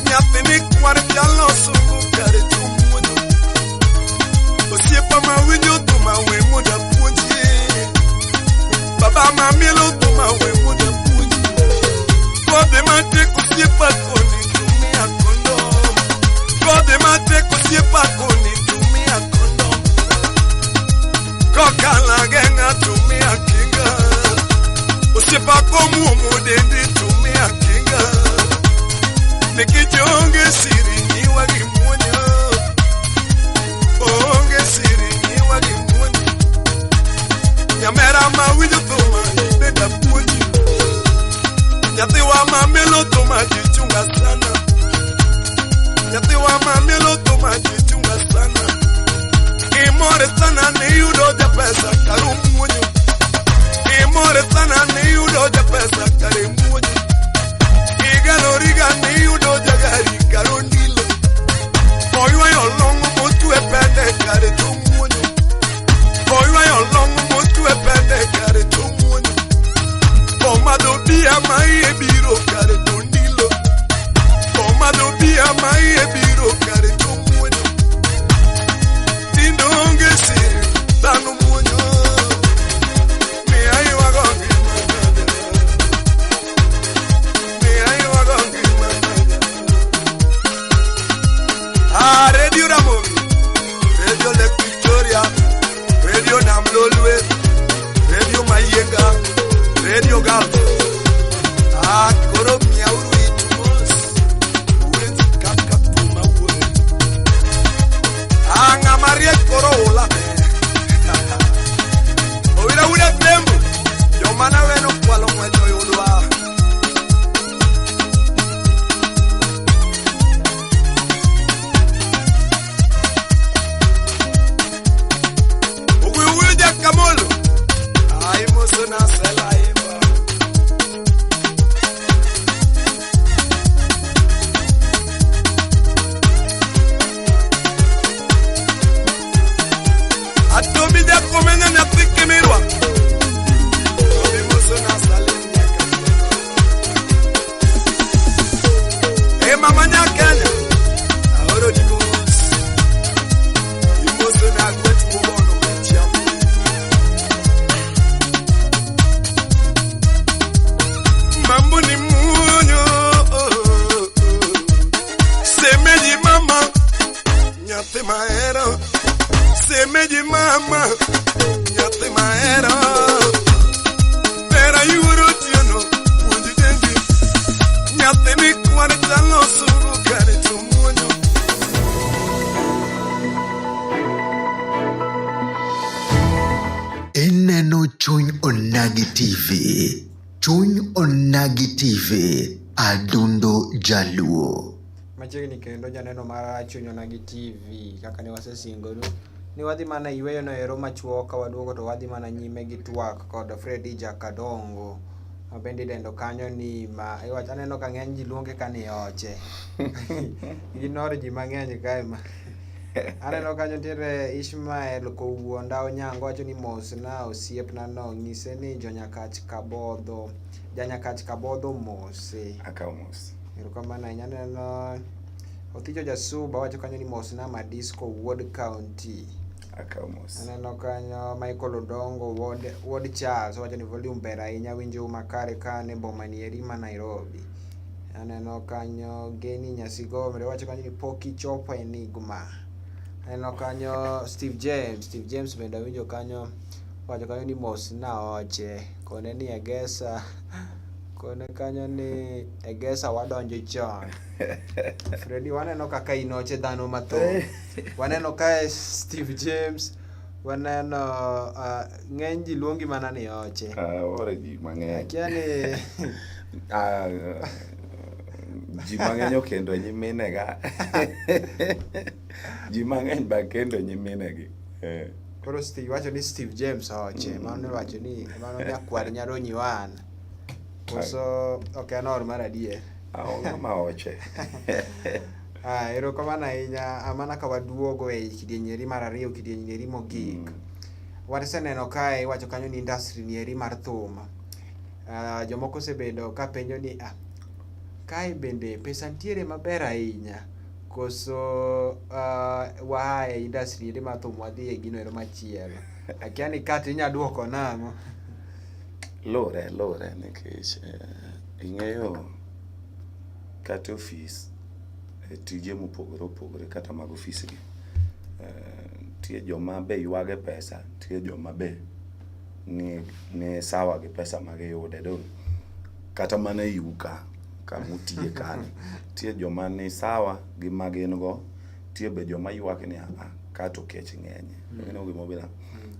nyate ni kwar jallo sungu kare tumuonyo osiepa ma winjo tuma we muda puonji baba ma mielo tuma we muda puonji kode mate kusiepa koni tumia kondom kode mate kusiepa koni tumia kondom kokala genga tumia kinga usiepa komu mudendi tumia kinga nikijonge siri niwa gimuonyo onge siri niwa gimuonyo nyamera ma winjo tuma beda puonji nyati wa mamelo tuma jichunga sana nyati wa mamelo tuma jichunga sana imore sana ni yudo de pesa karumuonyo imore sana ni yudo de pesa karimuonyo igalo riga ni yudo de gari karondilo oywa yolongo motu epende kare tumuonyo oywa yolongo motu epende kare tumuonyo omado bia mai e biro kare tondilo omado bia mai e biro kare tumuonyo tindonge siri dano muonyo mi ai wagongi mi ai wagongi Radio Ramogi Radio Lake Victoria Radio Namlolwe Radio Mayenga Radio Gulf koro miauru itumos uwezi kaka puma uwe ngamarie koro ula owira ule tembo jomana weno kwalo mweto yulwa uwe ja kamolo ai moso na sela atomida komenya na pikimirwa obimoso na salenya mama nya Kenya ahoro dimos imoso na kwetu bono mecham mambo ni muonyo semeji mama nyate maero semeji mama nyate maero pera yuoro tieno puonji dendi nyate ni kwar jalo sungu kare tumuonyo Ineno Chuny Onagi TV. Chuny Onagi TV. Adundo Jaluo. Machiegni kendo janeno mar Chuny Onagi TV kaka ne wasesingonu ni wadhi mana yweyo no ero machuo ka waduogo to wadhi mana nyime gi twak kod Fredy Jakadongo mabende dendo kanyo ni ma iwacho aneno ka ng'eny ji luonge ka ni oche ginor ji mang'eny kae ma aneno kanyo nitiere Ishmael Kowuonda Onyango wacho ni mosna osiepna no ng'ise ni janyakach kabodho mose akao mos erokamano ahinya. Aneno Othicho Jasuba wacho kanyo ni Mosna Madisco Ward County. Akamos. Aneno kanyo Michael Odongo Ward Charles wacho ni volume ber ahinya winjo makare kane boma ni Erima Nairobi. Aneno kanyo Geni Nyasigomre wacho kanyo ni Poki Chopa Enigma. Aneno kanyo Steve James bende winjo kanyo wacho kanyo ni Mosna Oche kone ni Egesa kone kanyo ni Egesa wadonjo chon. Freddy waneno kaka inoche dhano mathoth. Waneno ka Steve James, waneno ng'eny ji luongi mana ni Oche. Ore ji mang'eny. Akiani ji mang'eny okendo nyiminega. Ji mang'eny ba kendo nyiminegi. Koro Steve wacho ni Steve James Oche, mano wacho ni mano nyakwar Nyaronyi wan. Koso okanor mar adier. Ng'ama Oche. Erokamano ahinya, amana ka waduogo e kidieny mar ariyo, kidieny mogik. Waseneno kae wacho kanyo ni industry ni eri mar thum. Jomoko osebedo ka penjo ni kae bende pesa ntiere maber ahinya koso waaye industry eri mar thum wadhi e gino ero machielo. Akia ni kati inya duoko nang'o? Lore nikech ing'eyo kata ofis tije mopogore opogore kata mag ofisgi. Tie joma be ywage pesa, tie joma be ni sawa gi pesa magiyude do kata mana yuka kamutiye kani. Tie joma ni sawa gi magin go, tie be joma ywak ni kato kech ng'enye. Ino gimo bila.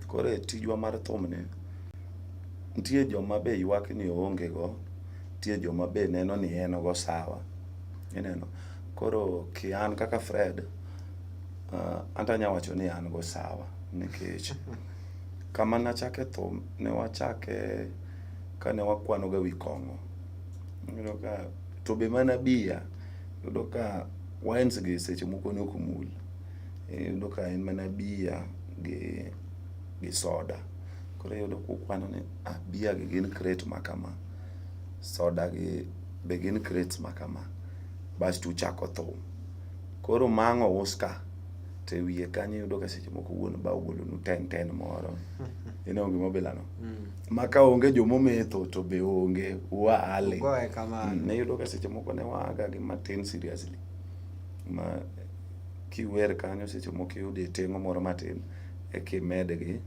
Kore tijwa mar thum ni tie joma be ywak ni onge go, tie joma be neno ni en go sawa. Ineno. Koro ki an kaka Fred, anta nyawacho ni an go sawa nikech kama nachake thum ne wachake kane wakwano ga wi kong'o. Yudo ka to be mana bia, yudo ka wines gi seche moko ne okumul. Yudo ka en mana bia gi soda. Koro yudo kukwano ni bia gi gin crate makama, soda gi be gin crates makama. Bas tuchako thum. Koro mang'o uska te wiye kanyo yudo ka seche moko wuon ba ogolo nu 10 moro. Ino gimo bilano. Maka onge jomometho to be onge wale. Goe kamano. Ne yudo ka seche moko ne waga gi matin seriously. Ma kiwer kanyo seche moko yude tengo moro matin kimedgi.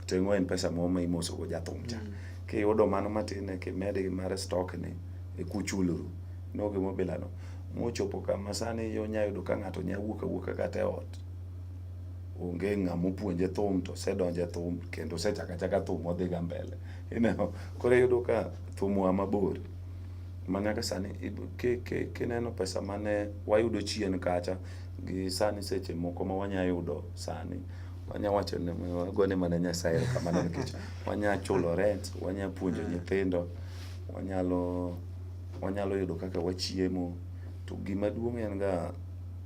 Tengo en pesa mo ma imoso go jathum cha. Kiyudo mano matin kimedgi mar stock ni kuchuluru. No gimo bilano. Mochopo kama sani yo nyayudo ka ng'ato nyawuok kata e ot. Onge ng'amo puonje thum to sedonje thum kendo sechaka thum odhi ga mbele. Ineno, koro yudo ka thum wa mabor. Manyaka sani kineno pesa mane wayudo chien kacha gi sani seche moko ma wanyayudo sani. Wanyawacho ne wagone mana Nyasaye kamano nikech wanya chulo rent, wanya puonjo nyithindo, wanyalo yudo kaka wachiemo. To gima duong' en ga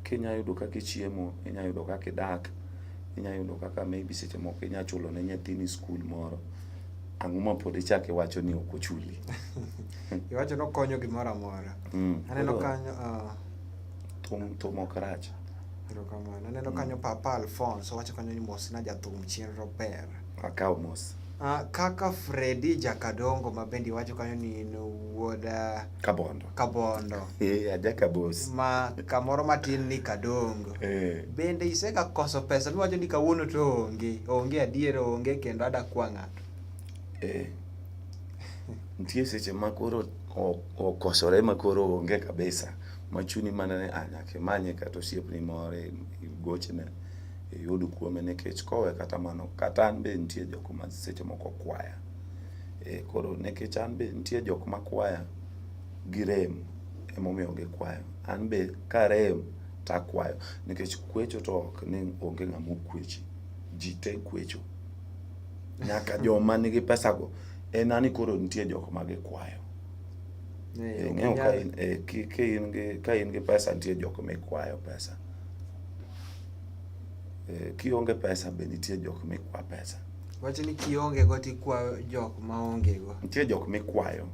kinya yudo kaka chiemo, inya yudo kaka idak, inya yudo kaka maybe seche moko inya chulo ne nyathini school moro. Ang'o ma pod ichake wacho ni ok ochuli. Iwacho no konyo gimoro amora. Aneno kanyo thum ok rach. Erokamano. Aneno kanyo Papa Alphonse wacho kanyo ni Mosna jathum chenro ber. Akaw mos. Kaka Freddy Jakadongo mabendi wacho kanyo ni wuod Kabondo. Ajaka boss. Ma kamoro matin ni Kadongo. Bende iseka koso pesa miwacho ni kawuono to onge adier onge kendo ada kwa ng'ato. Ntie seche makoro okosore makoro onge kabisa. Machuni mana ne anyake manye kata osiepni more gochne yudo kuome nekech kowe kata mano kata an be ntie jok ma seche moko kwaya. Koro nekech an be ntie jok ma kwaya gi rem emomiyo gikwayo. An be ka rem takwayo nikech kwecho to ok ni onge ng'amo kwechi. Ji te kwecho. Nyaka joma nigi pesa go enani koro ntie jok ma gikwayo. Ng'eyo ka in gi pesa ntie jok mikwayo pesa. Kionge pesa be nitie jok mikwa pesa. Wacho ni kionge go tikwayo jok maonge go. Nitie jok mikwayo.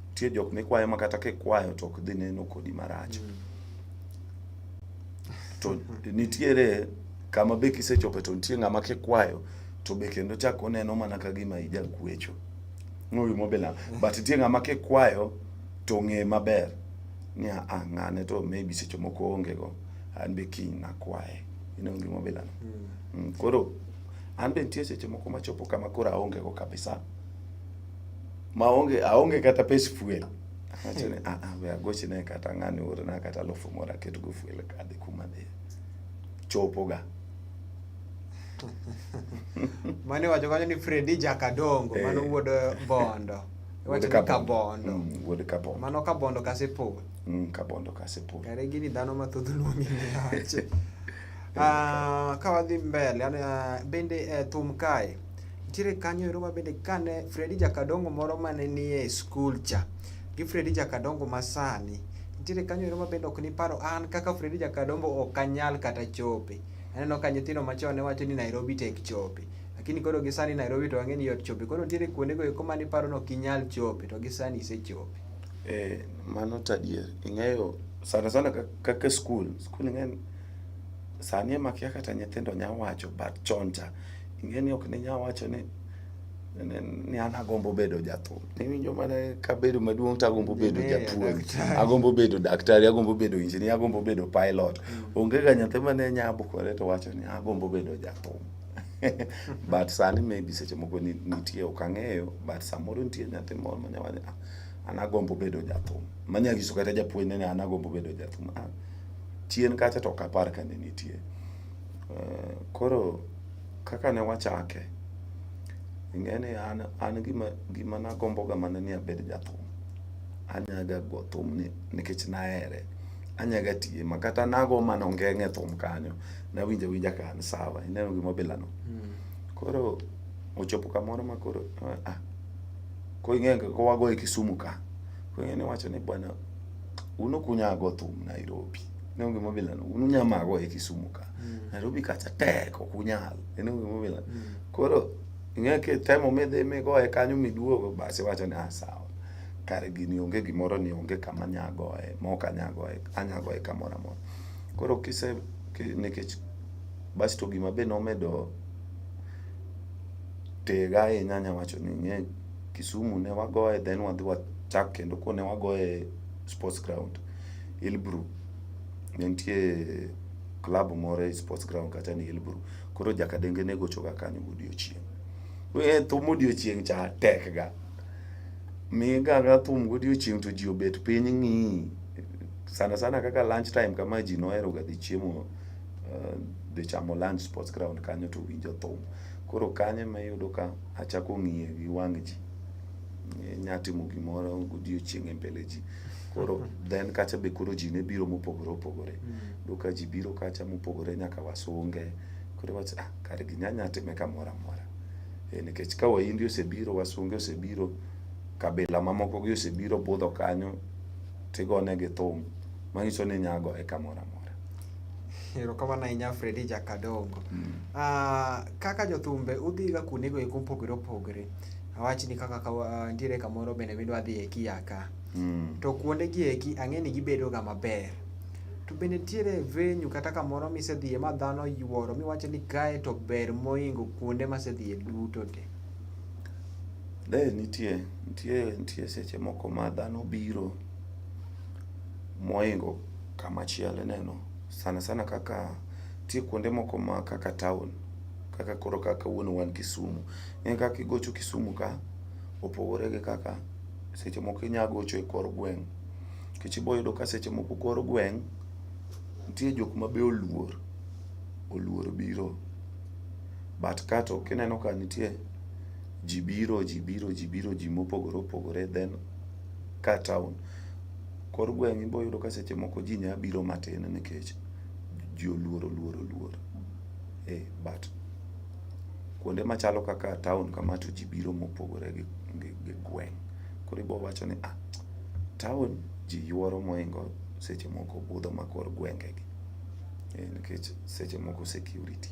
Nitie jok mikwayo ma kata kikwayo to ok dhi neno kodi marach. to nitiere kama be kisechope to nitie ng'ama kikwayo to be kendo chak oneno mana ka gima ijakwecho ng'owi mobela but nitie ng'ama kikwayo to ng'e maber ni ng'ane to maybe seche moko onge go an be kiny nakwaye ino gima obela no koro an be nitie seche moko machopo kama koro aonge go kabisa aonge kata pes fuel achone we agochne kata ng'ani orna kata lofu mora keto go fuel kadhi kuma ne chopo ga mane wacho kanyo ni Fredi Jakadongo mano wuod Bondo wacho ni Kabondo wuod Kabondo mano Kabondo Kasepol Kabondo Kasepol kare gini dhano mathoth luongi ni ache ka wadhi mbele bende thum kae nitiere kanyo ero ma bende kane Fredi Jakadongo moro mane nie e skul cha gi Fredi Jakadongo masani nitiere kanyo ero ma bende ok ni paro an kaka Fredi Jakadongo ok anyal kata chope. Aneno ka nyithindo machon ne wacho ni Nairobi tek chope, lakini koro gisani Nairobi to ang'eni yot chope. Koro nitiere kuonde go eko mane paro no kinyal chope to gisani isechope. Mano tadier. Ing'eyo sana kaka skul ing'eni sani ema kia kata nyithindo nya wacho but choncha ing'eni ok ni nya wacho ni an agombo bedo jathum. Niwinjo mana ka bedo maduong' to agombo bedo japuonj, agombo bedo daktari, agombo bedo engineer, agombo bedo pilot. Onge ga nyathi mane nyabo kore to wacho ni agombo bedo jathum. But sani maybe seche moko nitie ok ang'eyo but samoro nitie nyathi moro manya wacho an agombo bedo jathum. Manya giso kata japuonj ne an agombo bedo jathum. Chien kacha to kapar kane nitie. Koro kaka ne wachake ing'eni an gima nagombo ga mana ni abed jathum. Anyaga go thum nikech nahere. Anyaga tiye makata nago mana ongeng'e thum kanyo. Nawinja ka an sawa. Ineno gima obila no. Koro ochopo kamoro ma koro ko ing'enge ko wago e Kisumu ka. Ko ing'eni wacho ni bwana uno kunya go thum Nairobi. Ineno gima obila no. Uno nyama go e Kisumu ka. Nairobi kacha tek ok unyal. Ineno gima obila. Koro ing'eke temo medhe go e kanyo miduogo basi wacho ni sawa. Kare gini onge gimoro ni onge kama nyagoe, moka nyagoe, anyagoe kamoro amora. Koro nikech basi to gima be nomedo tega nyanya wacho ni ng'e Kisumu ne wagoe then wadhi wachak kendo ko ne wagoe sports ground Ilbru. Nitie club moro e sports ground kata ni Ilbru. Koro Jakadenge ne gochoga kanyo godiochieng'. Thum odiochieng' cha tek ga. Miga thum godiochieng' to ji obet piny ng'i. Sana kaka lunch time kama ji nohero ga dhi chiemo dhi chamo lunch sports ground kanyo to winjo thum. Koro kanyo ma yudo ka achako ng'iye gi wang' ji. Nyatimo gimoro godiochieng' e mbele ji. Koro then kacha be koro ji ne biro mopogore. Doka ji biro kacha mopogore nyaka wasunge. Koro wacho kare ginyanya time kamoro amora. Nikech ka waindi osebiro, wasunge osebiro, kabila mamoko gi osebiro budho kanyo tigone gi thum manyiso ni nyago e kamoro amora. Erokamano ahinya Fredi Jakadongo. Kaka jothumbe udhiga kuondego eko mopogore opogore. Awach ni kaka nitiere kamoro bende midwa dhi eki yaka. To kuonde gi eki ang'eni gibedo ga maber. To bende nitiere venue kata kamoro misedhiye ma dhano yuoro miwacho ni kae to ber moingo kuonde masedhiye duto te. Nitie seche moko ma dhano biro moingo kama chielo neno. Sana kaka tie kuonde moko ma kaka town. Kaka koro kaka wuono wan Kisumu. Kaka igocho Kisumu ka opogore gi kaka seche moko inyagocho e kor gweng'. Kichibo yudo ka seche moko kor gweng' nitie jok ma be oluor biro. But kato kineno ka nitie ji biro ji mopogore opogore then ka town. Kor gweng' ibo yudo ka seche moko ji nya biro matin nikech ji oluor. But kuonde machalo kaka town kama to ji biro mopogore gi gweng'. Koro ibo wacho ni town ji yuoro moingo seche moko budho makor gwenge gi. Nikech seche moko security.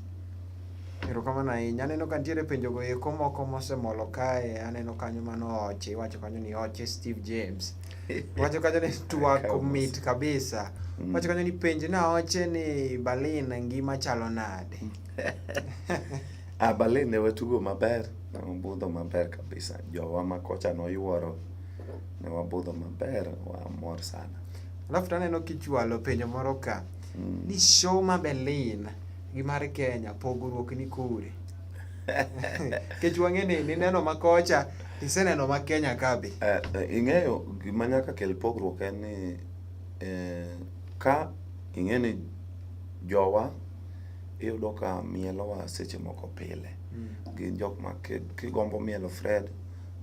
Erokamano ahinya. Aneno ka nitiere penjogo eko moko mosemolo kae. Aneno kanyo mano Oche, iwacho kanyo ni Oche Steve James. Iwacho kanyo ni twak mit kabisa. Iwacho kanyo ni penj na Oche ni Berlin ngima chalo nade. Berlin ne watugo maber, ne wabudho maber kabisa. Jowa ma kocha noyuoro, ne wabudho maber, wamor sana. Alafu taneno kichwalo penjo moro ka. Ni show ma Berlin gi mar Kenya pogruok ni kure. Kech wang'eni ni neno ma kocha, iseneno ma Kenya kabe. Ing'eyo gima nyaka kel pogruok en ni ka ing'eni jowa iyudo ka mielowa seche moko pile. Gin jok ma kigombo mielo Fred,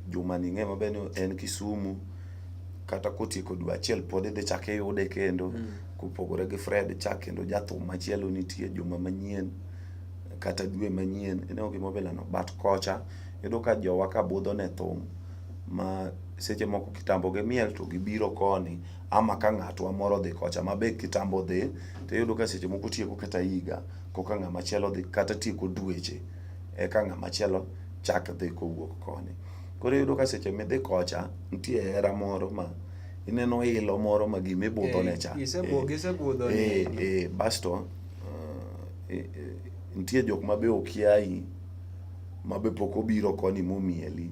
Juma ni ng'e maber ni en Kisumu, kata kotieko dwe achiel pod idhi chak iyude kendo. Kupogore gi Fred chak kendo jathum machielo nitie Juma manyien kata dwe manyien. Ineno gima obelano. But kocha iyudo ka jowa ka budho ne thum ma seche moko kitambo gi miel to gibiro koni, ama ka ng'atwa moro dhi kocha mabe kitambo dhi, to iyudo ka seche moko tieko kata higa koka ng'ama chielo dhi, kata tieko dweche eka ng'ama chielo chak dhi kowuok koni. Koro iyudo ka seche midhi kocha nitie hera moro ma ineno ilo moro ma gima ibudho ne cha. Isebudho ne. Basto nitie jok mabe okiai mabe pok obiro koni momieli.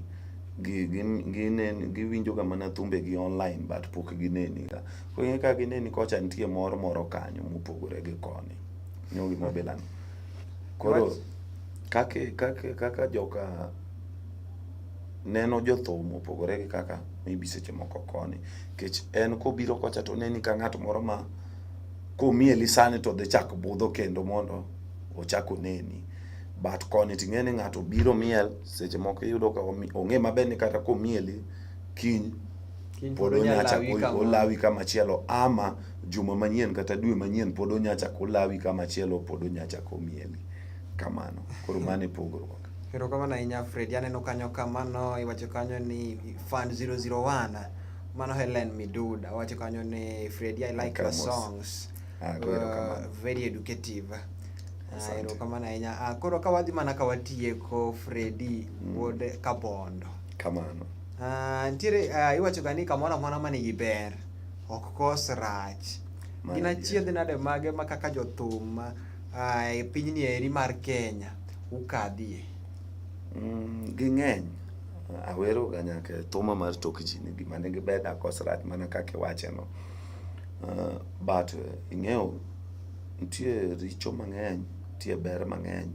Giwinjo ga mana thumbe gi online but pok gineni ga. Koro ka gineni kocha nitie moro kanyo mopogore gi koni. Nyo gima obelano. Koro kaka joka neno jothum opogore gi kaka maybe seche moko koni. Kech en kobiro kocha to neni ka ng'at moro ma komieli sani to dhi chak budho kendo mondo ochako neni. But koni ting'eni ng'ato biro miel, seche moko iyudo ka ong'e maber ni kata komieli kiny pod onyachako olawi kamachielo, ama juma manyien kata dwe manyien pod onyachako olawi kamachielo, pod onyachako mieli. Kamano. Koro mane pogruok. Erokamano ahinya Fred. Aneno kanyo kamano iwacho kanyo ni Fan 001. Mano Helen Miduda. Wacho kanyo ni Fred, I like your songs. Very educative. Erokamano ahinya. Koro ka wadhi mana ka watieko Fredi wuod Kabondo. Kamano. Ntiere iwacho ga ni kamoro amora manigi ber ok kos rach. Gin achiedh nade mage ma kaka jothum e pinyni eri mar Kenya ukadhie? Ging'eny. Awero ga nyaka thuma mar tok ji ni gima nigi ber kos rach mana kaka iwache no. But ing'eyo nitie richo mang'eny, nitie ber mang'eny.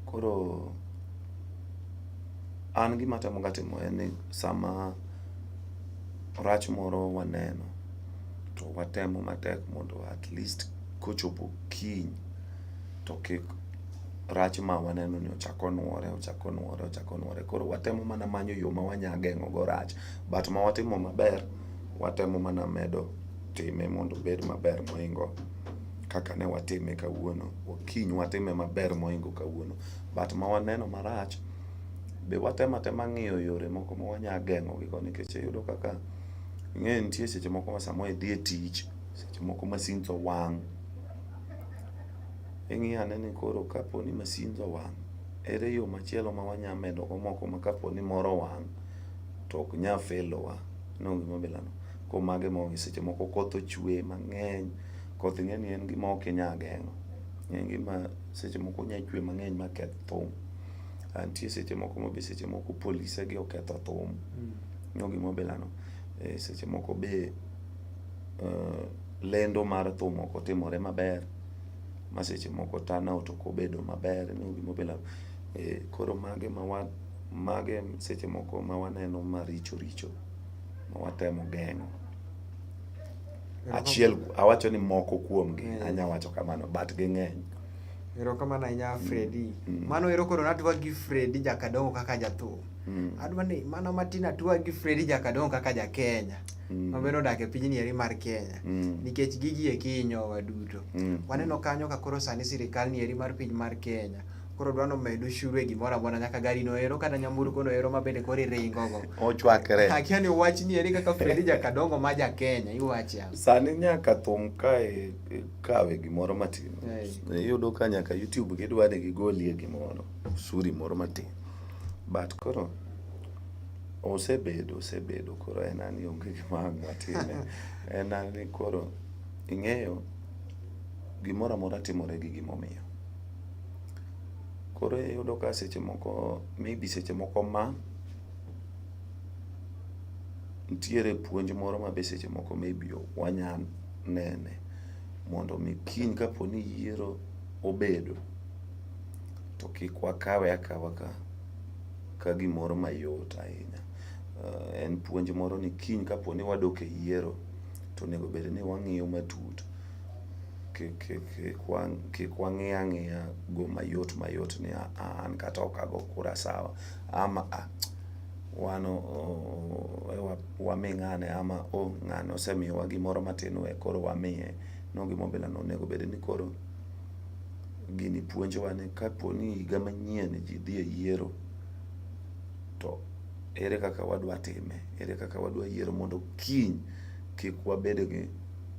Koro an gima temo ga timo en ni sama rach moro waneno to watemo matek mondo at least kochopo kiny to kik rach ma waneno ni ochako nuore. Koro watemo mana manyo yo ma wanya geng'o go rach, but ma watimo maber watemo mana medo time mondo bed maber moingo kaka ne watime kawuono. Kiny watime maber moingo kawuono, but ma waneno marach be watema ng'iyo yore moko ma wanya geng'o gigo, nikech iyudo kaka ing'e nitie seche moko ma samo idhi e tich, seche moko masin to wang'. Ing'iyane ni koro kapo ni masin to wang', ere yo machielo ma wanya medo go moko ma kapo ni moro wang' to ok nya felowa. No gima belano. Ko mage mo seche moko koth ochwe mang'eny, koth ng'eni en gima ok inya geng'o. En gima seche moko nya chwe mang'eny ma keth thum. Antie seche moko mo be seche moko polise gi oketho thum. No gima belano. Seche moko be lendo mar thum ok otimore maber, ma seche moko turnout ok obedo maber. No gima belano. Koro mage seche moko ma waneno maricho ma watemo geng'o. Achiel awacho ni moko kuomgi anya wacho kamano, but ging'eny. Erokamano ahinya Fredi. Mano ero koro natwa gi Fredi Jakadongo kaka jathum. Adwa ni mano matin atwa gi Fredi Jakadongo kaka ja Kenya. Mabiro dak e pinyni eri mar Kenya. Nikech gigi e kinyo waduto. Waneno kanyo ka koro sani sirikal ni eri mar piny mar Kenya koro dwano medo ushuru e gimoro amora nyaka gari no ero kata nyamburko no ero mabende koro iringo go. Ochwakre. Akia ni wach ni eri kaka Fredi Jakadongo ma ja Kenya iwachi ya. Sani nyaka thum kae kawe gimoro matin. Iyudo ka nyaka YouTube gidwa ni gigolie gimoro usuri moro matin. But koro osebedo koro en ani onge gima matime. En ani koro ing'eyo gimoro amora timore gi gimomiyo. Koro iyudo ka seche moko maybe seche moko ma ntiere puonj moro ma be seche moko maybe wanya nene mondo mi kiny kapo ni yiero obedo to kik wakawe akawa ka gimoro mayot ahinya. En puonj moro ni kiny kapo ni wadok e yiero to onego bed ni wang'iyo matut kik wang'iyo ang'iya go mayot ni an kata ok ago kura sawa ama wano wami ng'ane ama ng'ano osemiyowa gimoro matin we koro wamiye no gimobila no onego bed ni koro gini puonjowa ni kapo ni higa manyien ji dhi e yiero to ere kaka wadwa time, ere kaka wadwa yiero mondo kiny kik wabed gi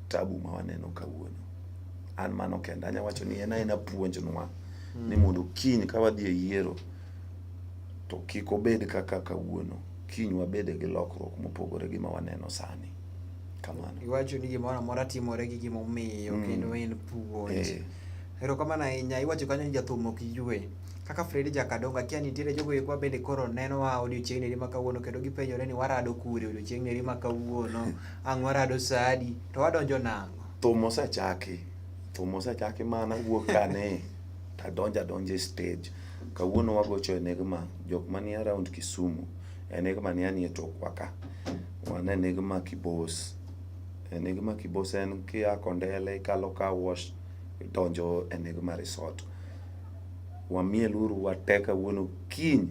tabu ma waneno kawuono. An mano kenda anya wacho ni en puonjnwa ni mondo kiny ka wadhi e yiero to kik obed kaka kawuono, kiny wabed gi lokruok mopogore gi ma waneno sani. Kamano. Iwacho ni gimoro amora timore gi gimomiyo kendo en puonj. Erokamano ahinya. Iwacho kanyo ni jathum ok ywe. Kaka Fredi Jakadongo akia nitiere jogo ekwa bende koro neno wa odiochieng' eri ma kawuono kendo gipenjore ni warado kure odiochieng' eri ma kawuono, ang' warado sadi to wadonjo nang'o. Thum osechaki mana wuok kane adonja stage. Kawuono wagocho Enigma, jok manie around Kisumu, Enigma ni anie tokwa ka. Wan Enigma Kibos. Enigma Kibos en kia Kondele ikalo ka wash donjo Enigma Resort. Wamiel uru wate kawuono kiny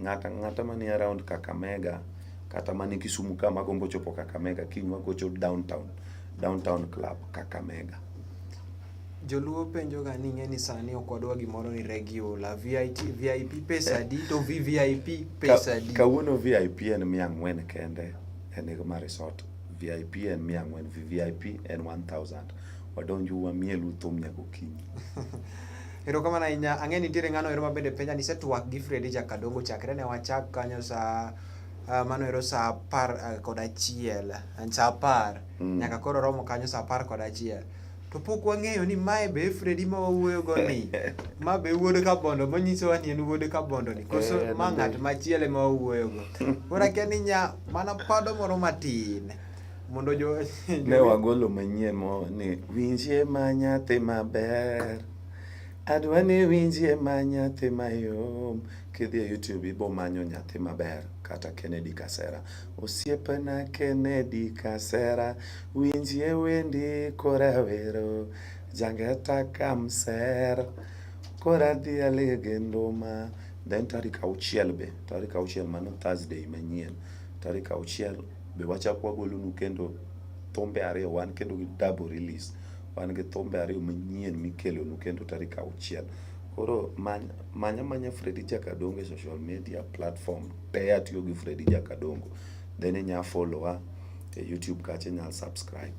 ng'ata manie around Kakamega kata manie Kisumu ka magombo chopo Kakamega kiny wagocho downtown club Kakamega. Joluo penjo ga ni ng'eni sani okodwa gimoro ni regular VIP pesa di to VVIP pesa di. Kawuono VIP en 400 kende Enigma Resort. VIP en 400, VVIP en 1000. Wadonjo wamielu thum nyaka okinyi. Erokamano ahinya. Ang'e ni nitiere ng'ano ero mabende penja ni setwak gi Fredi Jakadongo chakre ne wachak kanyo sa mano ero sa 11 sa 10 nyaka koro romo kanyo sa 11 to pok wang'eyo ni mae be Fredi ma wawuoyo go ni ma be wuod Kabondo manyiso wa ni en wuod Kabondo ni koso ma ng'at machiele ma wawuoyo go. Koro akia ni mana pado moro matin mondo ne wagolo manyien mo ni winjie ma nyathi maber adwa ni winjie ma nyathi mayom. Kidhi e YouTube ibo manyo nyathi maber kata Kennedy Kasera. Osiepana Kennedy Kasera winjie wendi kora wero jangeta kamser kora dhi alege nduma. Then tarik 6 mano Thursday manyien tarik 6 be wachako wagolonu kendo thumbe 2 wan kendo gi double release. Wan gi thumbe 2 manyien mikelonu kendo tarik 6. Koro manya Fredi Jakadongo e social media platform te atiyo gi Fredi Jakadongo. Then inya follow e YouTube kache inya subscribe.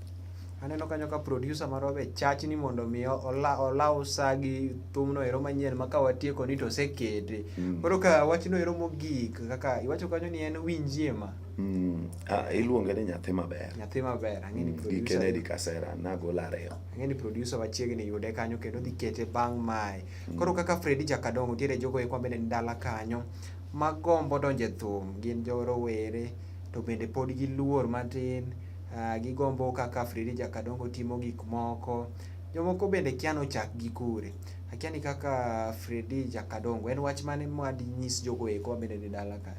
Aneno kanyo ka producer marwa be chach ni mondo mi olaw sagi thumno ero manyien maka watieko ni to sekete. Koro ka wachno ero mogik kaka iwacho kanyo ni en winjie ma. Iluonge ni nyathi maber. Nyathi maber. Ang'eni producer Kennedy Kasera nagola 2. Ang'eni producer wachiegni yude kanyo kendo dhi kete bang' mae. Koro kaka Fredi Jakadongo tiere jogo ekwa bende ni dala kanyo magombo donje thum gin jorowere to bende pod gi luor matin. Gigombo kaka Fredi Jakadongo timo gik moko. Jomoko bende kiano chak gi kure. Akia ni kaka Fredi Jakadongo en wach mane mwadi nyis jogo eko bende ni dala kanyo.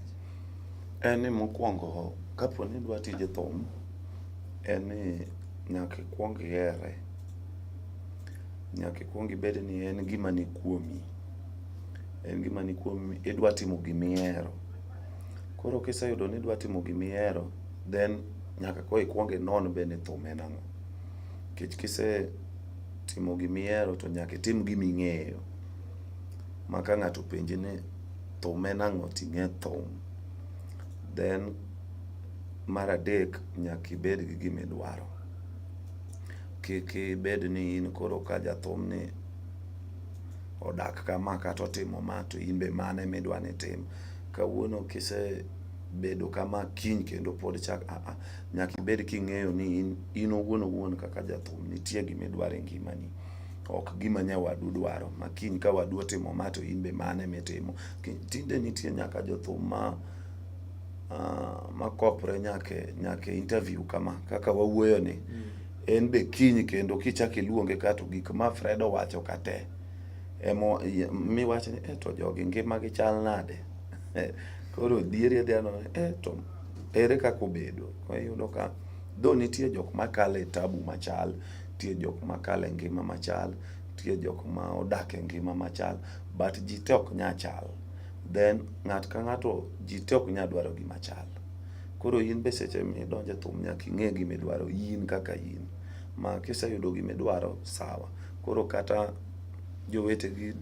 En ni mokwongo kapo ni dwa tije thum en ni nyaka kuong here. Nyaka kuong ibed ni en gima ni kuomi. En gima ni kuomi idwa timo gimihero. Koro kiseyudo ni idwa timo gimihero then nyaka ko ikuonge non bende thum en ang'o. Kech kise timo gimihero to nyaka itim giming'eyo. maka ng'ato penji ni thum en ang'o ting'e thum, then mar adek nyaka ibed gi gima idwaro. Kik ibed ni in koro ka jathum ni odak kama kata otimo ma to in be mane midwa ni tim. Kawuono kisebedo kama kiny kendo pod chak nyaka ibed king'eyo ni in owuon kaka jathum nitie gima idwaro e ngimani, ok gima nyawadu dwaro. Ma kiny ka wadu otimo ma to in be mane mitimo. Tinde nitie nyaka jothum ma kopre nyaka interview kama kaka wawuoyo ni. En be kiny kendo kichaki luonge kato gik ma Fred owacho kate emo miwacho ni to jogi ngima gi chal nade. Koro diere dhiano to ere kaka obedo. Iyudo ka do nitie jok makale tabu machal, nitie jok makale ngima machal, nitie jok ma odak e ngima machal, but ji te ok nya chal. Then ng'at ka ng'ato ji te ok nya dwaro gima chal. Koro in be seche midonje thum nyaka ing'e gima idwaro in kaka in. Ma kiseyudo gima idwaro sawa. Koro kata jowetegi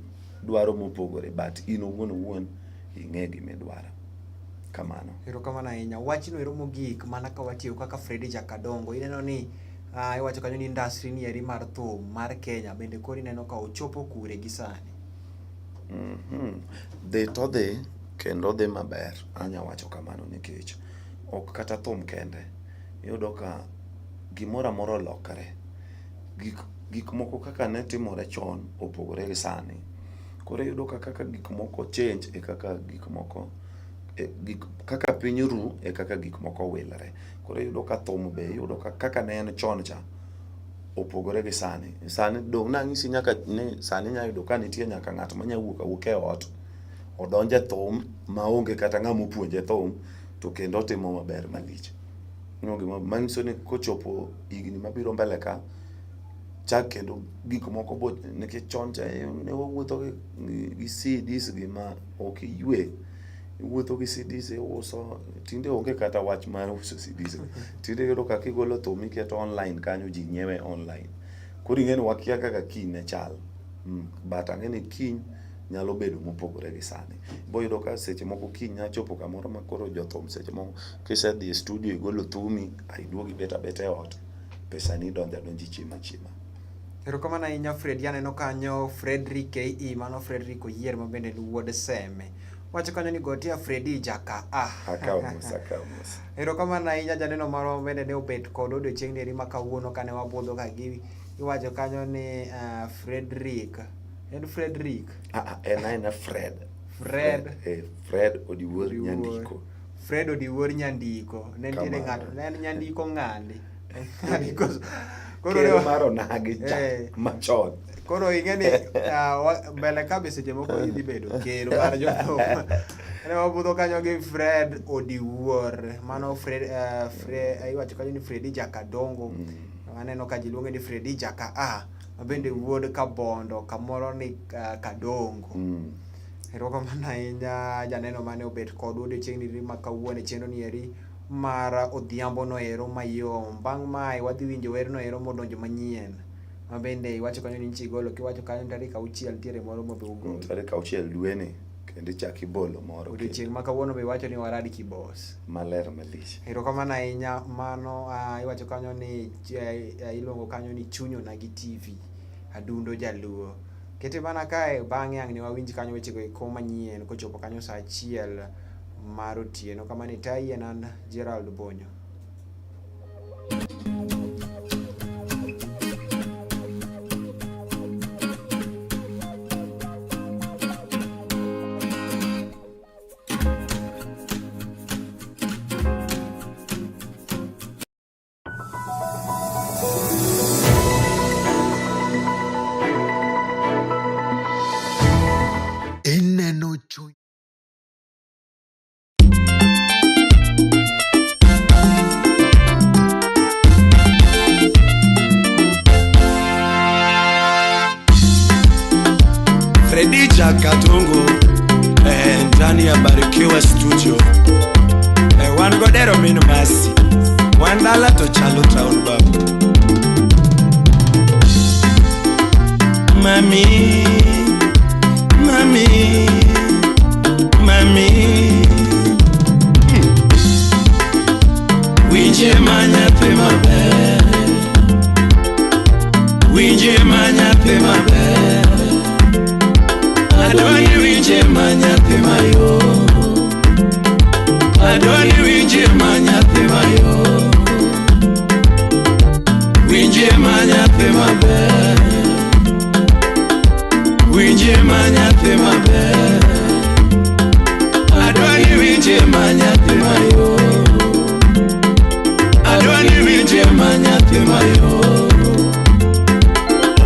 dwaro mopogore but in owuon ing'e gima idwaro. Kamano. Erokamano ahinya. Wachno ero mogik mana ka watiyo kaka Freddy Jakadongo. Ineno ni iwacho kanyo ni industry ni eri mar thum mar Kenya bende koro ineno ka ochopo kure gi sani. Dhi to dhi kendo dhi maber. Anya wacho kamano nikech ok kata thum kende. Iyudo ka gimoro amora olokore. Gik moko kaka ne timore chon opogore gi sani. Koro iyudo kaka gik moko change e kaka gik moko kaka piny ru e kaka gik moko wilre. Koro iyudo ka thum be iyudo kaka ne en chon cha opogore gi sani. Sani dong' nang'isi nyaka ni sani nya yudo ka nitie nyaka ng'at ma nya wuok e ot odonje thum maonge kata ng'ama opuonje thum to kendo timo maber malich. Manyiso ni kochopo higni mabiro mbele ka chak kendo gik moko bo nikech chon cha ne wawuotho gi CDs gima ok yue. Wuotho gi CDs uso, tinde onge kata wach mar uso CDs. Tinde yudo kaka igolo thum iketo online kanyo ji nyiewe online. Koro ing'eni wakia kaka kiny ne chal. But ang'eni kiny nyalo bedo mopogore gi sani. Bo yudo ka seche moko kiny nya chopo kamoro ma koro jothum seche moko kisedhi e studio igolo thumi iduogi bet abeta e ot pesani donji chiema. Erokamano ahinya Freddy. Aneno kanyo Fredrick KE, mano Fredrick Oyier ma bende ni wuod Seme. Wacho kanyo ni gotia Freddy Jaka Akamus. Erokamano ahinya janeno maro bende ne obet kod odiochieng' eri ma kawuono kane wabudho ka gi iwacho kanyo ni Fredrick. En Fredrick? En Fred Odiwuor Nyandiko. Fred Odiwuor Nyandiko. Ne nitiere ng'ato, ne en Nyandiko ng'andi. Koro maro nagi machon. Koro ing'eni mbele ka be seche moko idhi bedo ker mar jothum. Ne wabudho kanyo gi Fred Odiwuor. Mano Fred iwacho kanyo ni Freddy Jakadongo. Aneno ka ji luonge ni Freddy Jaka mabende wuod Kabondo kamoro ni Kadongo. Erokamano ahinya janeno mane obet kod odiochieng' ni ma kawuono chenro ni eri mar odhiambo no ero mayom. Bang' mae wadhi winjo werno ero modonjo manyien. Mabende iwacho kanyo ni nchigolo kiwacho kanyo tarik 6 tiere moro mabe ugolo. Tarik 6 dwe ni kendo chaki bolo moro. Odiochieng' ma kawuono be iwacho ni waradi kibos. Maler malich. Erokamano ahinya mano iwacho kanyo ni iluongo kanyo ni Chunyo Nagi TV. Adundo Jaluo. Kete mana kae bang'e ang' ne wawinj kanyo wechego eko manyien kochopo kanyo saa 1 mar otieno. Kamano tayi nan Gerald Bonyo. Ineno chuny. Freddy Jakadongo ndani ya Barikiwa Studio. Wan godero min masi wan dala to chalo town babu. Mami nyathi maber. Adwani winje ma nyathi mayo. Adwani winje ma nyathi mayo. Winje ma nyathi maber. Winje ma nyathi maber. Adwani winje ma nyathi mayo. Adwani winje ma nyathi mayo.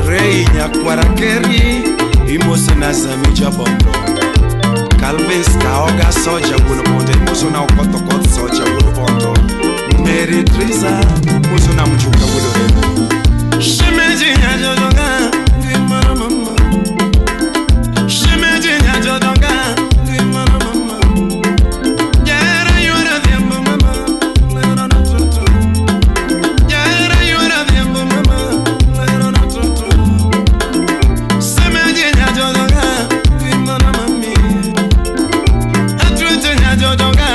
Rei nyakwara keri imose na zami jabondo. Calvin Skaoga soja bulu bonde muso na ukoto kot soja bulu bondo. Mary Triza muso na mchuka bulu remo. Shimeji nyajodonga gimara mama. Shimeji nyajodonga gimara mama. Yara yora vyembo mama. Lera na toto. Yara yora vyembo mama. Lera na toto. Shimeji nyajodonga gimara mami. Atwete nyajodonga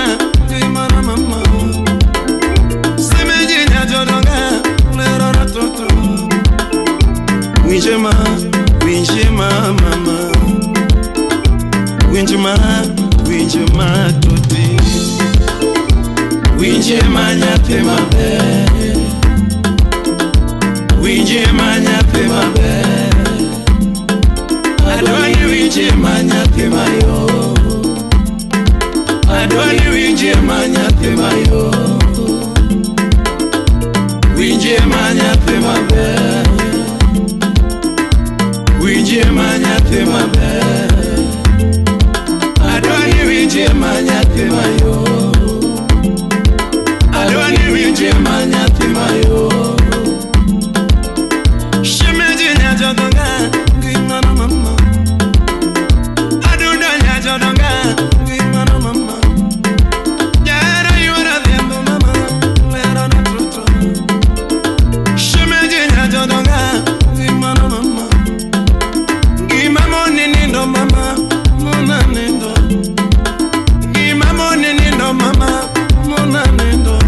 gimara mama. Shimeji nyajodonga lera na toto. Winjema, winjema mama. Winjema, winjema toti. Winjema nyathi maber. Winjema nyathi maber. Adwani winjema nyathi mayo. Adwani winjema nyathi mayo. Winjema nyathi maber. Winjema nyathi maber. Adwani winjema nyathi mayo. Adwani winjema nyathi mayo. Shimeji nyajodonga gimana mama. Aduda nyajodonga gimana mama. Yara yora vyembo mama. Lera na toto. Shimeji nyajodonga gimana mama. Gimamo nindo mama. Mona nindo. Gimamo nindo mama. Mona nindo.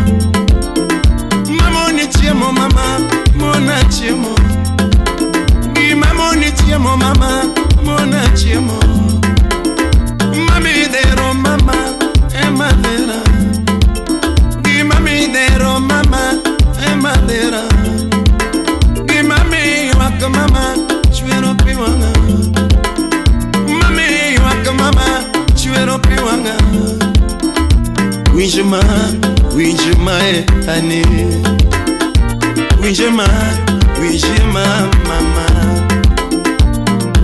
Mamo ni chiemo mama. Mona chiemo. Gimamo ni chiemo mama. Mona chiemo. Mami dero mama. Emadera. Gimami dero mama. Emadera. Gimami waka mama. Chwero piwanga. Mami waka mama. Chwero piwanga. Winjema, winjema ani. Winjema, winjema mama.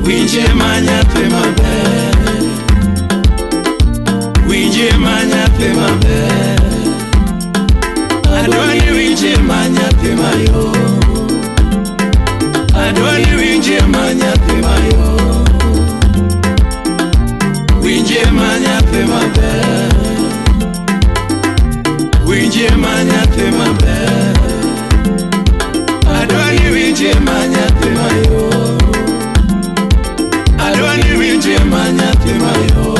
Winjema nyathi maber. Winjema nyathi maber. Adwani winjema nyathi mayo. Adwani winjema nyathi mayo. Winjema nyathi maber. Winjema nyathi maber. Adwani winjema nyathi mayo. Adwani winjema nyathi mayo.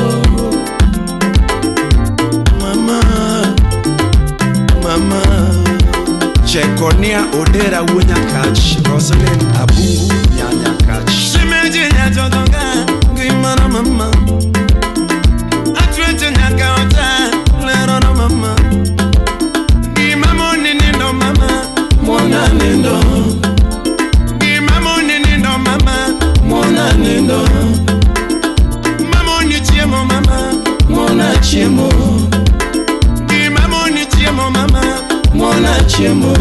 Mama, mama. Chekonia Odera Wunya Kach. Rosalind Abungu Nyanya Kach. Shimeji nyajodonga gimana mama. Atwete nyakaota lera na mama. Gimamo nindo mama. Mona nindo. Gimamo nindo mama. Mona nindo. Mamo ni chiemo mama. Mona chiemo. Gimamo ni chiemo mama. Mona chiemo.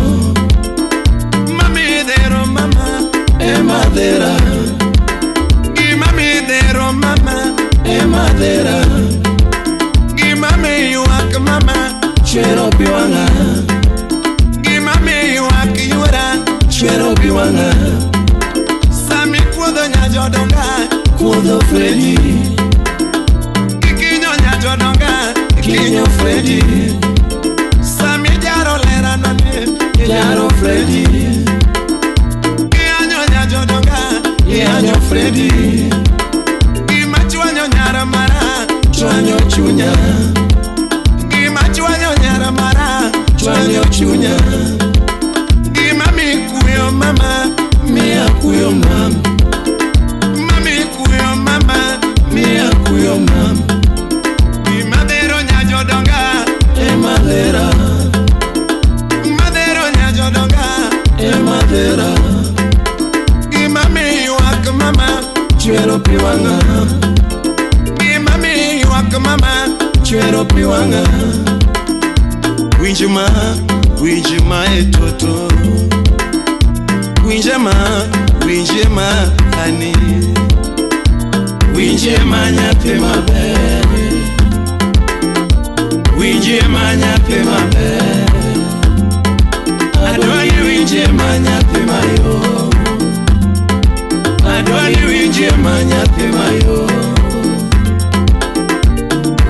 Mami dero mama. Emadera. Gimami dero mama. Emadera. Gimami yuak mama. Chwero piwanga. Gimami yuak yura. Chwero piwanga. Sami kuodho nyajodonga. Kuodho Freddy. Kikinyo nyajodonga. Kikinyo Freddy. Sami jaro lera nane. Jaro Freddy. Kianyo nyajodonga. Kianyo Freddy. Gimachwanyo nyara mara. Chwanyo chunya. Gimachwanyo nyara mara. Chwanyo chunya. Gimami kuyo mama. Mia kuyo mama. chwero piwanga. Gima mi ywak mama, chwero piwanga. Winje ma e toto. Winje ma hani. Winje ma nyathi maber. Winje ma nyathi maber. Adwani winje ma nyathi mayo. Adwani winje ma nyathi mayo.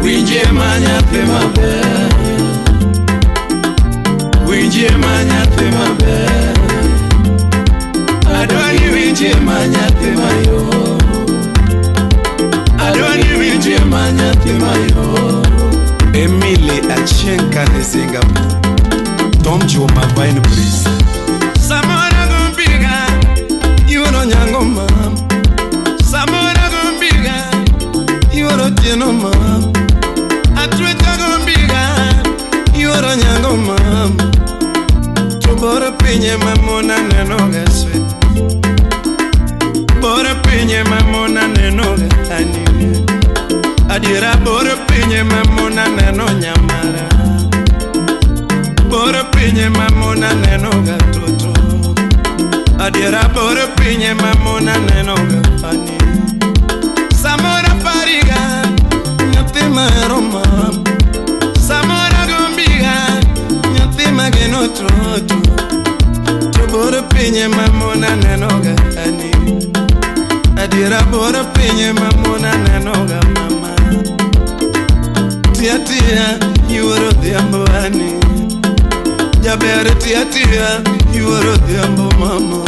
Winje ma nyathi maber. Winje ma nyathi maber. Adwani winje ma nyathi mayo. Adwani winje ma nyathi mayo. Emily Achenka de Singapore. Tom Joma Vine Breeze. Samora gumbiga, you don't yango mam. Samora gumbiga, you don't yeno mam. Atweta gumbiga, you don't yango mam. Bora pinye mamona nenoga sweet. Bora pinye mamona nenoga honey. Adira bora pinye mamona neno nyamara. Bora pinye mamona nenoga toto. Adira bora pinye mamona nenoga honey. Samora pariga, nyatima roma. Samora gombiga, nyatima geno toto. Bora pinye mamona nenoga honey. Adira bora pinye mamona nenoga mama. Tia tia, you are the ambani. Jabere tia tia, you are the ambo mama.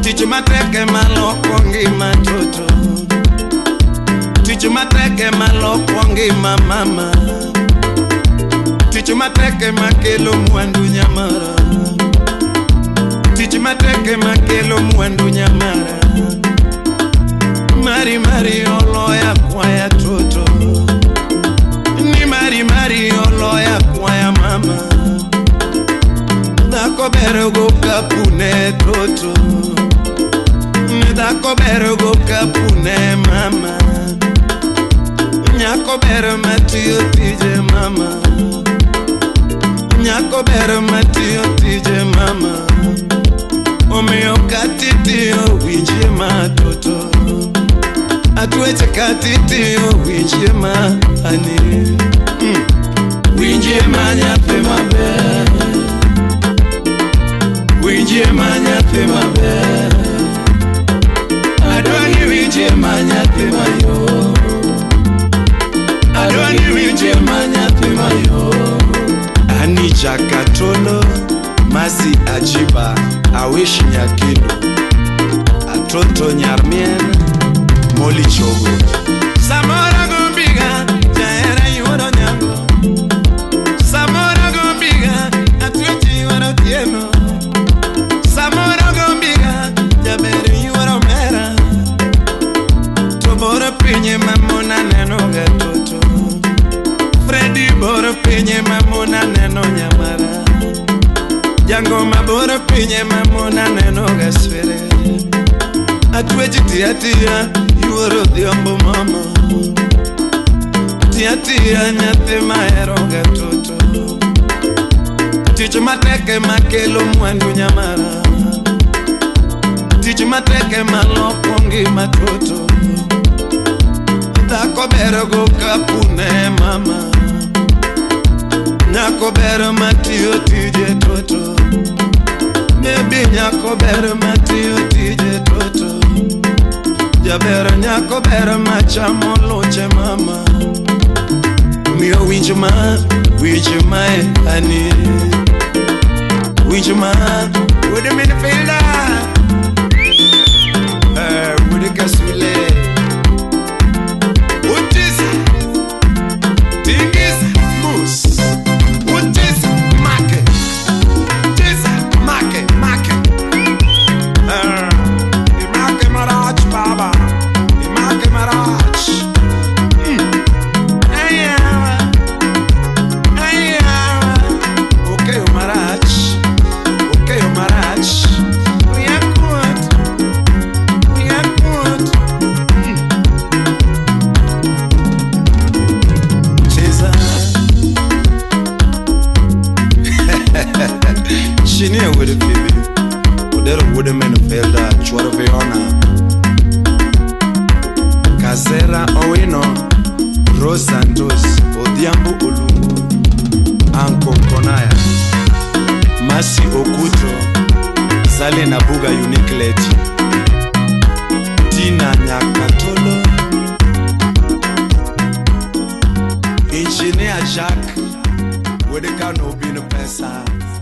Tichu mateke maloko ngi matoto. Tichu mateke maloko ngi mama. Tichu mateke makelo mwandu nyamara. Tichu mateke makelo mwandu nyamara. Mari mari oloya kwaya toto. Ni mari mari oloya kwaya mama. Dako bero go kapune toto. Ni dako bero go kapune mama. Nyako bero matio tije mama. Nyako bero matio tije mama. Omeo katitio winje matoto. Atwete katitio winje ma ani. Winje ma nyathi maber. Winje ma nyathi maber. Adwani winje ma nyathi mayo. Adwani winje ma nyathi mayo. Ani Jakatolo, Masi Ajiba, Awish Nyakindo, Atoto Nyarmien, Moli Chogo. Samora gumbiga, Jaera yuoro nyango. Samora gumbiga, Atwiti yuoro tieno. Samora gumbiga, Jaberi yuoro mera. Tobora pinye mamona nenoga toto. Freddy bora pinye mamona neno nyamara. Jango mabora pinye mamona neno gaswere. Atweji tia tia, yuoro dhiambo mama. Tia tia nyathi maero gatoto. Tichu mateke makelo mwandu nyamara. Tichu mateke maloko ngi matoto. Dako bero go kapune mama. Nyako bero matio tije toto. Maybe nyako bero matio tije toto. Jabero nyako bero machamo loche mama. Mio winje ma e ani. Winje ma, with the midfielder. With the kasule. What is Tingis Moose? What is market? This market. The market Marach Baba. The market Marach. Okay, Marach. Engineer Jacques, where the can no be no pesa.